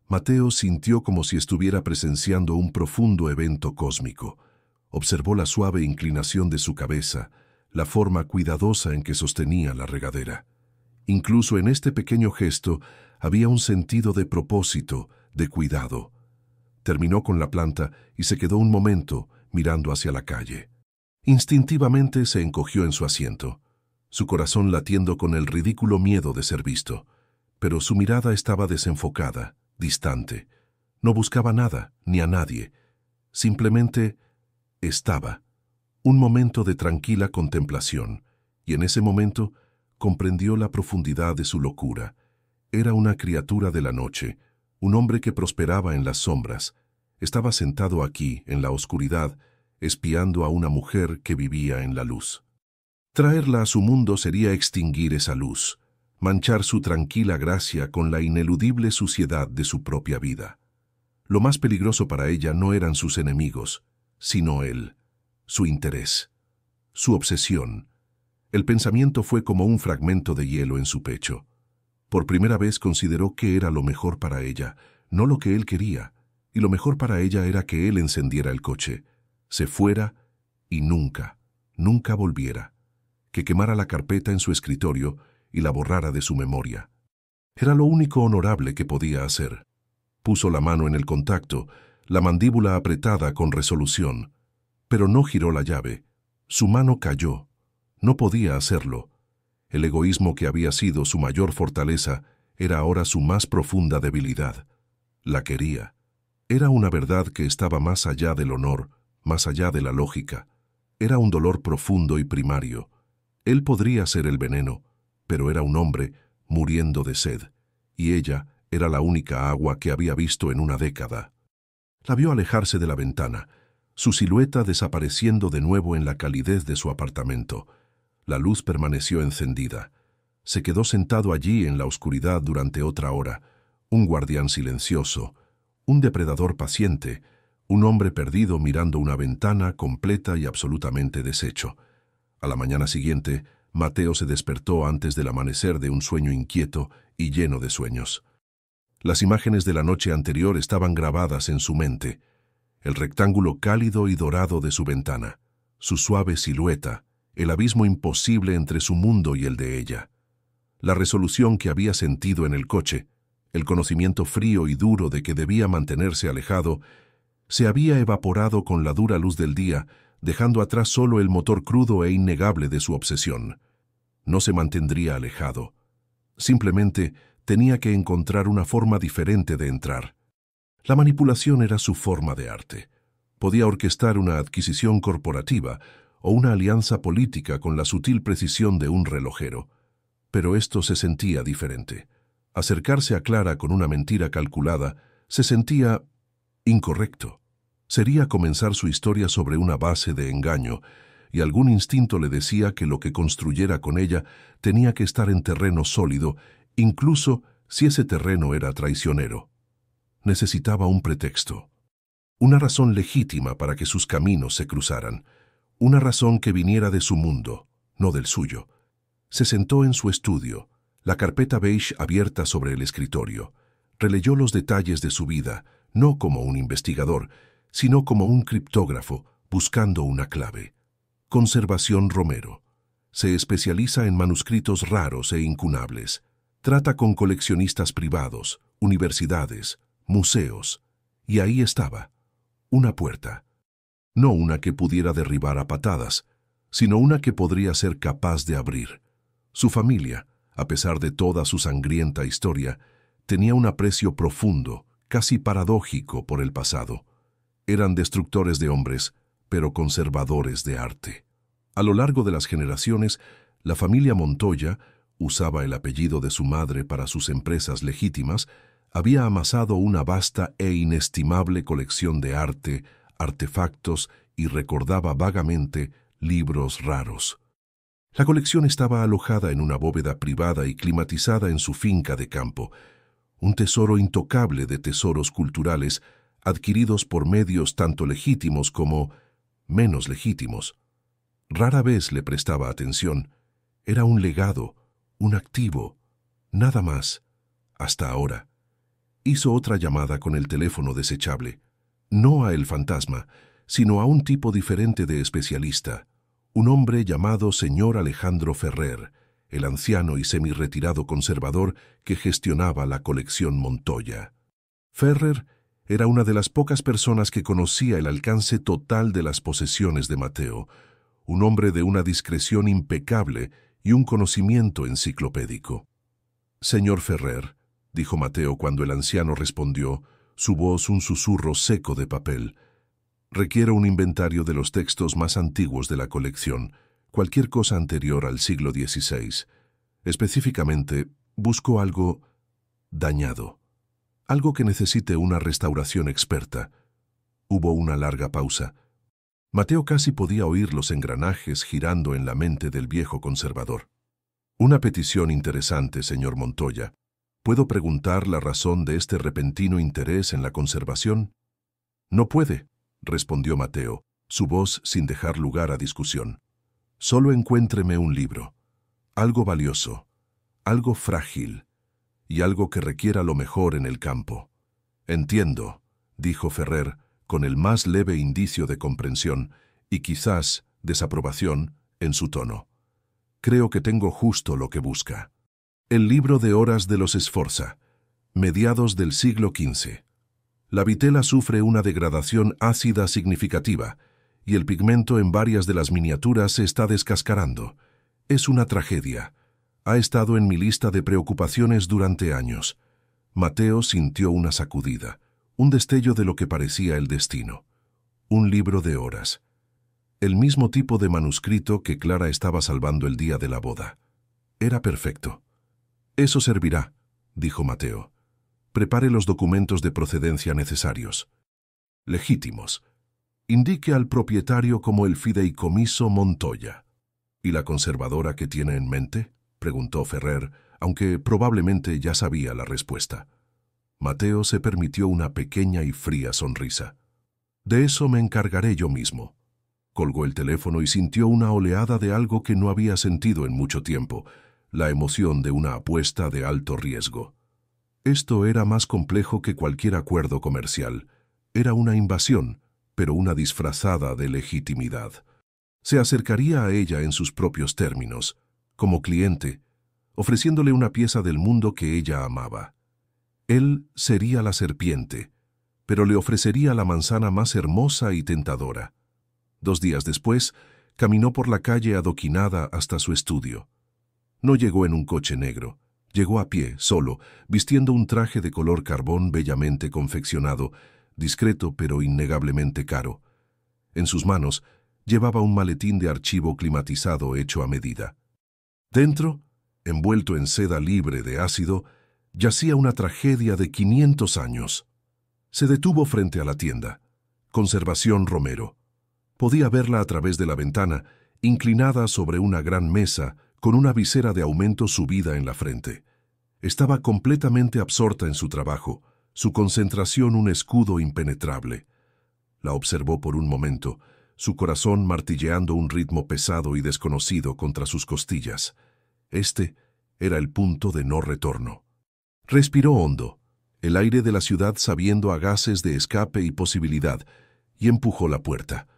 Mateo sintió como si estuviera presenciando un profundo evento cósmico. Observó la suave inclinación de su cabeza, la forma cuidadosa en que sostenía la regadera. Incluso en este pequeño gesto había un sentido de propósito, de cuidado. Terminó con la planta y se quedó un momento mirando hacia la calle. Instintivamente se encogió en su asiento, su corazón latiendo con el ridículo miedo de ser visto. Pero su mirada estaba desenfocada, distante. No buscaba nada, ni a nadie. Simplemente estaba. Un momento de tranquila contemplación, y en ese momento comprendió la profundidad de su locura. Era una criatura de la noche, un hombre que prosperaba en las sombras. Estaba sentado aquí, en la oscuridad, espiando a una mujer que vivía en la luz. Traerla a su mundo sería extinguir esa luz, manchar su tranquila gracia con la ineludible suciedad de su propia vida. Lo más peligroso para ella no eran sus enemigos, sino él, su interés, su obsesión. El pensamiento fue como un fragmento de hielo en su pecho. Por primera vez consideró que era lo mejor para ella, no lo que él quería, y lo mejor para ella era que él encendiera el coche, se fuera y nunca volviera, que quemara la carpeta en su escritorio y la borrara de su memoria. Era lo único honorable que podía hacer. Puso la mano en el contacto, la mandíbula apretada con resolución, pero no giró la llave. Su mano cayó. No podía hacerlo. El egoísmo que había sido su mayor fortaleza era ahora su más profunda debilidad. La quería. Era una verdad que estaba más allá del honor, más allá de la lógica. Era un dolor profundo y primario. Él podría ser el veneno, pero era un hombre muriendo de sed, y ella era la única agua que había visto en una década. La vio alejarse de la ventana, su silueta desapareciendo de nuevo en la calidez de su apartamento. La luz permaneció encendida. Se quedó sentado allí en la oscuridad durante otra hora, un guardián silencioso, un depredador paciente, un hombre perdido mirando una ventana completa y absolutamente deshecho. A la mañana siguiente, Mateo se despertó antes del amanecer de un sueño inquieto y lleno de sueños. Las imágenes de la noche anterior estaban grabadas en su mente. El rectángulo cálido y dorado de su ventana, su suave silueta, el abismo imposible entre su mundo y el de ella. La resolución que había sentido en el coche, el conocimiento frío y duro de que debía mantenerse alejado, se había evaporado con la dura luz del día, dejando atrás solo el motor crudo e innegable de su obsesión. No se mantendría alejado. Simplemente tenía que encontrar una forma diferente de entrar. La manipulación era su forma de arte. Podía orquestar una adquisición corporativa o una alianza política con la sutil precisión de un relojero. Pero esto se sentía diferente. Acercarse a Clara con una mentira calculada se sentía incorrecto. Sería comenzar su historia sobre una base de engaño, y algún instinto le decía que lo que construyera con ella tenía que estar en terreno sólido, incluso si ese terreno era traicionero. Necesitaba un pretexto, una razón legítima para que sus caminos se cruzaran, una razón que viniera de su mundo, no del suyo. Se sentó en su estudio, la carpeta beige abierta sobre el escritorio. Releyó los detalles de su vida, no como un investigador, sino como un criptógrafo buscando una clave. Conservación Romero. Se especializa en manuscritos raros e incunables. Trata con coleccionistas privados, universidades, museos. Y ahí estaba, Una puerta. No una que pudiera derribar a patadas, sino una que podría ser capaz de abrir. Su familia, a pesar de toda su sangrienta historia, tenía un aprecio profundo, casi paradójico por el pasado. Eran destructores de hombres, pero conservadores de arte. A lo largo de las generaciones, la familia Montoya usaba el apellido de su madre para sus empresas legítimas, había amasado una vasta e inestimable colección de arte, artefactos y recordaba vagamente libros raros. La colección estaba alojada en una bóveda privada y climatizada en su finca de campo, un tesoro intocable de tesoros culturales adquiridos por medios tanto legítimos como menos legítimos. Rara vez le prestaba atención. Era un legado, un activo, nada más, hasta ahora. Hizo otra llamada con el teléfono desechable, no a el fantasma, sino a un tipo diferente de especialista, un hombre llamado señor Alejandro Ferrer, el anciano y semi-retirado conservador que gestionaba la colección Montoya. Ferrer era una de las pocas personas que conocía el alcance total de las posesiones de Mateo, un hombre de una discreción impecable y un conocimiento enciclopédico. «Señor Ferrer», dijo Mateo cuando el anciano respondió, su voz un susurro seco de papel, «requiero un inventario de los textos más antiguos de la colección, cualquier cosa anterior al siglo XVI. Específicamente, busco algo dañado, algo que necesite una restauración experta». Hubo una larga pausa. Mateo casi podía oír los engranajes girando en la mente del viejo conservador. «Una petición interesante, señor Montoya. ¿Puedo preguntar la razón de este repentino interés en la conservación?» «No puede», respondió Mateo, su voz sin dejar lugar a discusión. «Solo encuéntreme un libro, algo valioso, algo frágil y algo que requiera lo mejor en el campo». «Entiendo», dijo Ferrer, con el más leve indicio de comprensión y quizás desaprobación en su tono. «Creo que tengo justo lo que busca. El libro de horas de los Sforza, mediados del siglo XV. La vitela sufre una degradación ácida significativa y el pigmento en varias de las miniaturas se está descascarando. Es una tragedia. Ha estado en mi lista de preocupaciones durante años». Mateo sintió una sacudida, un destello de lo que parecía el destino. Un libro de horas. El mismo tipo de manuscrito que Clara estaba salvando el día de la boda. Era perfecto. «Eso servirá», dijo Mateo. «Prepare los documentos de procedencia necesarios. Legítimos. Indique al propietario como el fideicomiso Montoya». «¿Y la conservadora que tiene en mente?», preguntó Ferrer, aunque probablemente ya sabía la respuesta. Mateo se permitió una pequeña y fría sonrisa. «De eso me encargaré yo mismo». Colgó el teléfono y sintió una oleada de algo que no había sentido en mucho tiempo, la emoción de una apuesta de alto riesgo. Esto era más complejo que cualquier acuerdo comercial. Era una invasión, pero una disfrazada de legitimidad. Se acercaría a ella en sus propios términos, como cliente, ofreciéndole una pieza del mundo que ella amaba. Él sería la serpiente, pero le ofrecería la manzana más hermosa y tentadora. 2 días después, caminó por la calle adoquinada hasta su estudio. No llegó en un coche negro. Llegó a pie, solo, vistiendo un traje de color carbón bellamente confeccionado, discreto pero innegablemente caro. En sus manos llevaba un maletín de archivo climatizado hecho a medida. Dentro, envuelto en seda libre de ácido, yacía una tragedia de 500 años. Se detuvo frente a la tienda. Conservación Romero. Podía verla a través de la ventana, inclinada sobre una gran mesa, con una visera de aumento subida en la frente. Estaba completamente absorta en su trabajo, su concentración un escudo impenetrable. La observó por un momento, su corazón martilleando un ritmo pesado y desconocido contra sus costillas. Este era el punto de no retorno. Respiró hondo, el aire de la ciudad sabiendo a gases de escape y posibilidad, y empujó la puerta.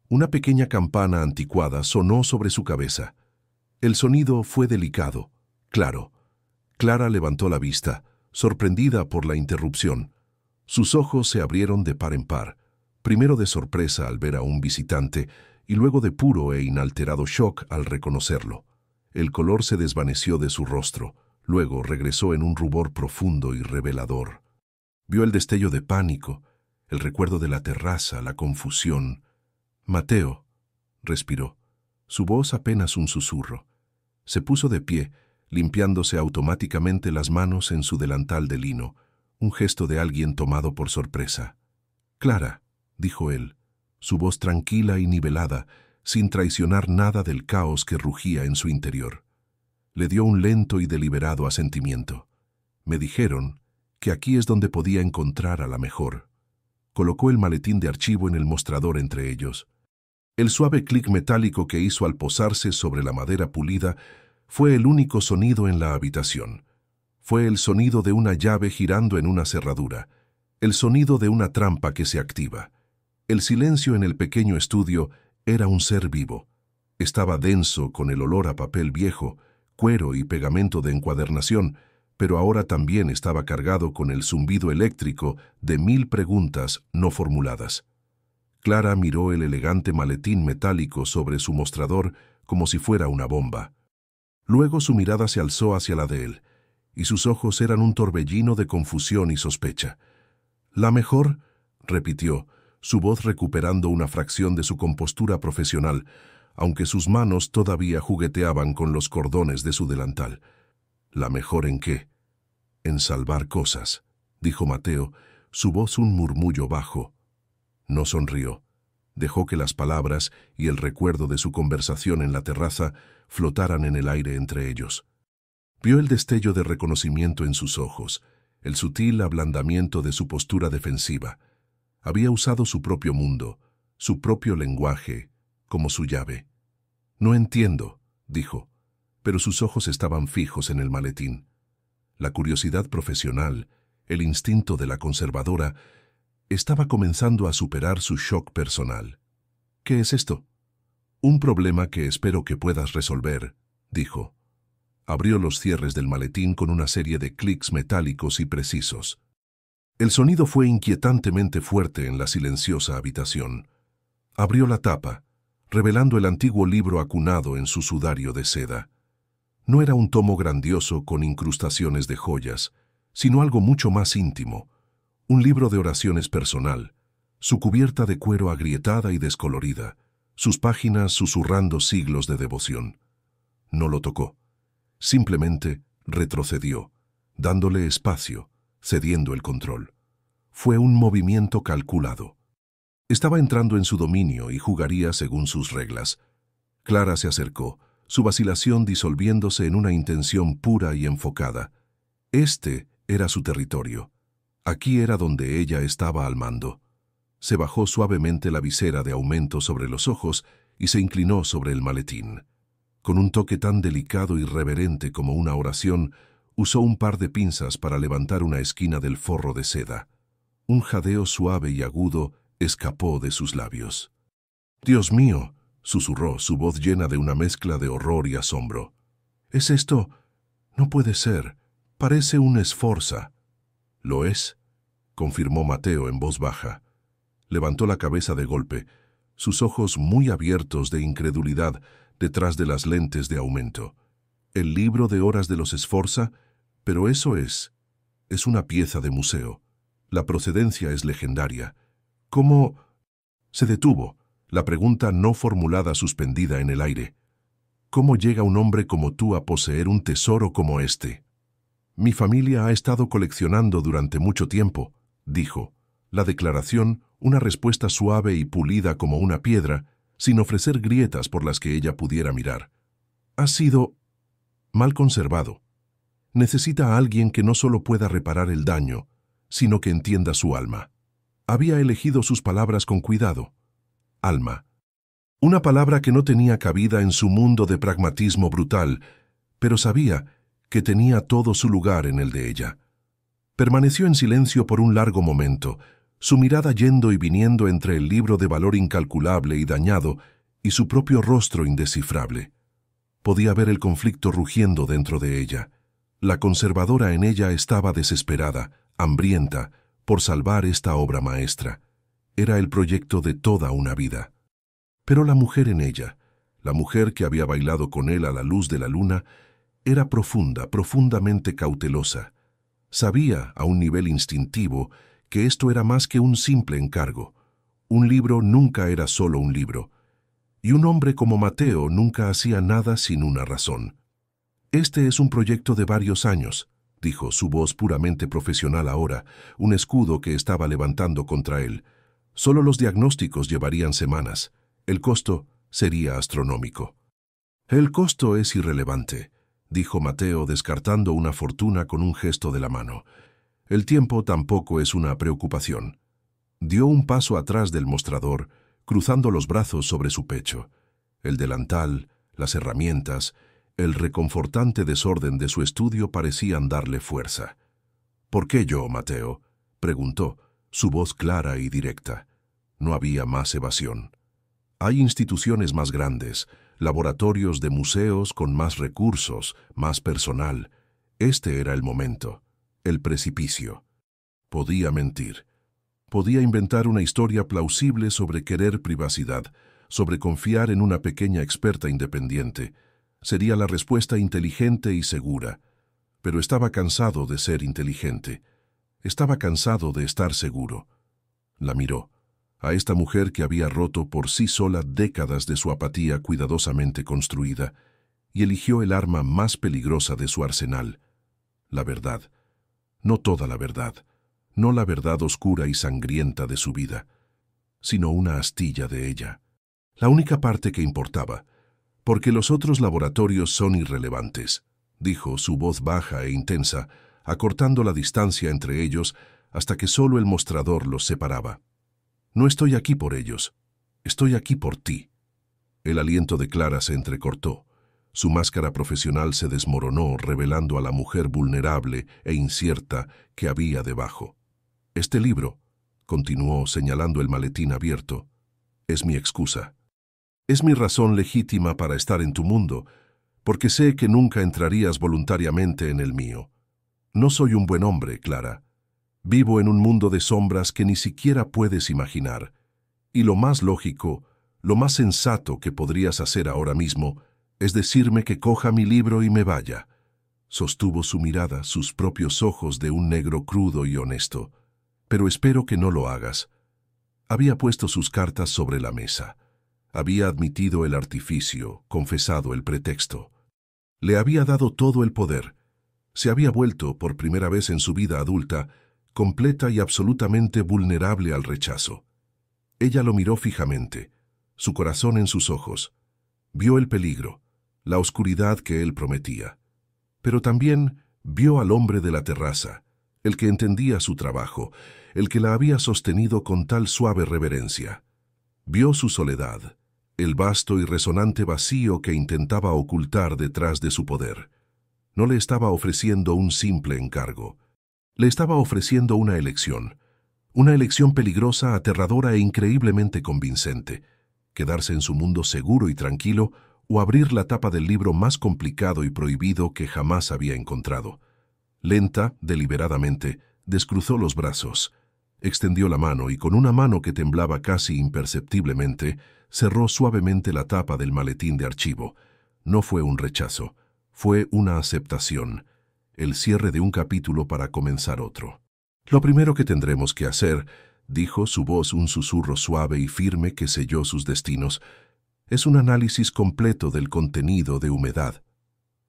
Una pequeña campana anticuada sonó sobre su cabeza. El sonido fue delicado, claro. Clara levantó la vista, sorprendida por la interrupción. Sus ojos se abrieron de par en par. primero de sorpresa al ver a un visitante y luego de puro e inalterado shock al reconocerlo. El color se desvaneció de su rostro, luego regresó en un rubor profundo y revelador. Vio el destello de pánico, el recuerdo de la terraza, la confusión. «Mateo», respiró, su voz apenas un susurro. Se puso de pie, limpiándose automáticamente las manos en su delantal de lino, un gesto de alguien tomado por sorpresa. «Clara», dijo él, su voz tranquila y nivelada, sin traicionar nada del caos que rugía en su interior. Le dio un lento y deliberado asentimiento. «Me dijeron que aquí es donde podía encontrar a la mejor». Colocó el maletín de archivo en el mostrador entre ellos. El suave clic metálico que hizo al posarse sobre la madera pulida fue el único sonido en la habitación. Fue el sonido de una llave girando en una cerradura, el sonido de una trampa que se activa. El silencio en el pequeño estudio era un ser vivo. Estaba denso con el olor a papel viejo, cuero y pegamento de encuadernación, pero ahora también estaba cargado con el zumbido eléctrico de 1000 preguntas no formuladas. Clara miró el elegante maletín metálico sobre su mostrador como si fuera una bomba. Luego su mirada se alzó hacia la de él, y sus ojos eran un torbellino de confusión y sospecha. «¿La mejor?», repitió, su voz recuperando una fracción de su compostura profesional, aunque sus manos todavía jugueteaban con los cordones de su delantal. «¿La mejor en qué?». «En salvar cosas», dijo Mateo, su voz un murmullo bajo. No sonrió. Dejó que las palabras y el recuerdo de su conversación en la terraza flotaran en el aire entre ellos. Vio el destello de reconocimiento en sus ojos, el sutil ablandamiento de su postura defensiva. Había usado su propio mundo, su propio lenguaje, como su llave. «No entiendo», dijo, pero sus ojos estaban fijos en el maletín. La curiosidad profesional, el instinto de la conservadora, estaba comenzando a superar su shock personal. «¿Qué es esto?» «Un problema que espero que puedas resolver», dijo. Abrió los cierres del maletín con una serie de clics metálicos y precisos. El sonido fue inquietantemente fuerte en la silenciosa habitación. Abrió la tapa, revelando el antiguo libro acunado en su sudario de seda. No era un tomo grandioso con incrustaciones de joyas, sino algo mucho más íntimo, un libro de oraciones personal, su cubierta de cuero agrietada y descolorida, sus páginas susurrando siglos de devoción. No lo tocó. Simplemente retrocedió, dándole espacio, cediendo el control. Fue un movimiento calculado. Estaba entrando en su dominio y jugaría según sus reglas. Clara se acercó, su vacilación disolviéndose en una intención pura y enfocada. Este era su territorio. Aquí era donde ella estaba al mando. Se bajó suavemente la visera de aumento sobre los ojos y se inclinó sobre el maletín. Con un toque tan delicado y reverente como una oración, usó un par de pinzas para levantar una esquina del forro de seda. Un jadeo suave y agudo escapó de sus labios. «Dios mío», susurró, su voz llena de una mezcla de horror y asombro. «¿Es esto? No puede ser. Parece un esforza». «Lo es», confirmó Mateo en voz baja. Levantó la cabeza de golpe, sus ojos muy abiertos de incredulidad detrás de las lentes de aumento. «¿El libro de horas de los Sforza? Pero eso es una pieza de museo. La procedencia es legendaria. ¿Cómo...?» Se detuvo, la pregunta no formulada suspendida en el aire. «¿Cómo llega un hombre como tú a poseer un tesoro como este?» «Mi familia ha estado coleccionando durante mucho tiempo», dijo. La declaración, una respuesta suave y pulida como una piedra, sin ofrecer grietas por las que ella pudiera mirar. «Ha sido mal conservado. Necesita a alguien que no solo pueda reparar el daño, sino que entienda su alma». Había elegido sus palabras con cuidado. Alma. Una palabra que no tenía cabida en su mundo de pragmatismo brutal, pero sabía que tenía todo su lugar en el de ella. Permaneció en silencio por un largo momento, su mirada yendo y viniendo entre el libro de valor incalculable y dañado y su propio rostro indescifrable. Podía ver el conflicto rugiendo dentro de ella. La conservadora en ella estaba desesperada, hambrienta, por salvar esta obra maestra. Era el proyecto de toda una vida. Pero la mujer en ella, la mujer que había bailado con él a la luz de la luna, era profunda, profundamente cautelosa. Sabía, a un nivel instintivo, que esto era más que un simple encargo. Un libro nunca era solo un libro. Y un hombre como Mateo nunca hacía nada sin una razón. «Este es un proyecto de varios años», dijo, su voz puramente profesional ahora, un escudo que estaba levantando contra él. Solo los diagnósticos llevarían semanas. El costo sería astronómico. «El costo es irrelevante», dijo Mateo, descartando una fortuna con un gesto de la mano. «El tiempo tampoco es una preocupación». Dio un paso atrás del mostrador, cruzando los brazos sobre su pecho. El delantal, las herramientas, el reconfortante desorden de su estudio parecían darle fuerza. «¿Por qué yo, Mateo?», preguntó, su voz clara y directa. No había más evasión. «Hay instituciones más grandes, laboratorios de museos con más recursos, más personal. Este era el momento, el precipicio». Podía mentir. Podía inventar una historia plausible sobre querer privacidad, sobre confiar en una pequeña experta independiente. Sería la respuesta inteligente y segura. Pero estaba cansado de ser inteligente. Estaba cansado de estar seguro. La miró, a esta mujer que había roto por sí sola décadas de su apatía cuidadosamente construida, y eligió el arma más peligrosa de su arsenal, la verdad. No toda la verdad, no la verdad oscura y sangrienta de su vida, sino una astilla de ella. La única parte que importaba, porque los otros laboratorios son irrelevantes, dijo, su voz baja e intensa, acortando la distancia entre ellos hasta que solo el mostrador los separaba. «No estoy aquí por ellos, estoy aquí por ti». El aliento de Clara se entrecortó. Su máscara profesional se desmoronó, revelando a la mujer vulnerable e incierta que había debajo. «Este libro», continuó señalando el maletín abierto, «es mi excusa. Es mi razón legítima para estar en tu mundo, porque sé que nunca entrarías voluntariamente en el mío. No soy un buen hombre, Clara. Vivo en un mundo de sombras que ni siquiera puedes imaginar. Y lo más lógico, lo más sensato que podrías hacer ahora mismo es decirme que coja mi libro y me vaya». Sostuvo su mirada, sus propios ojos de un negro crudo y honesto. «Pero espero que no lo hagas». Había puesto sus cartas sobre la mesa. Había admitido el artificio, confesado el pretexto. Le había dado todo el poder. Se había vuelto, por primera vez en su vida adulta, completa y absolutamente vulnerable al rechazo. Ella lo miró fijamente, su corazón en sus ojos. Vio el peligro, la oscuridad que él prometía. Pero también vio al hombre de la terraza, el que entendía su trabajo, el que la había sostenido con tal suave reverencia. Vio su soledad, el vasto y resonante vacío que intentaba ocultar detrás de su poder. No le estaba ofreciendo un simple encargo. Le estaba ofreciendo una elección peligrosa, aterradora e increíblemente convincente. Quedarse en su mundo seguro y tranquilo o abrir la tapa del libro más complicado y prohibido que jamás había encontrado. Lenta, deliberadamente, descruzó los brazos. Extendió la mano y con una mano que temblaba casi imperceptiblemente, cerró suavemente la tapa del maletín de archivo. No fue un rechazo, fue una aceptación, el cierre de un capítulo para comenzar otro. «Lo primero que tendremos que hacer», dijo, su voz un susurro suave y firme que selló sus destinos, «es un análisis completo del contenido de Humedad».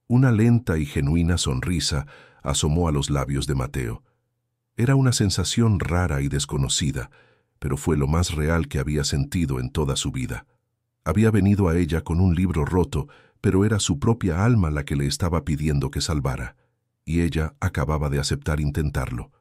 Una lenta y genuina sonrisa asomó a los labios de Mateo. Era una sensación rara y desconocida, pero fue lo más real que había sentido en toda su vida. Había venido a ella con un libro roto, pero era su propia alma la que le estaba pidiendo que salvara, y ella acababa de aceptar intentarlo.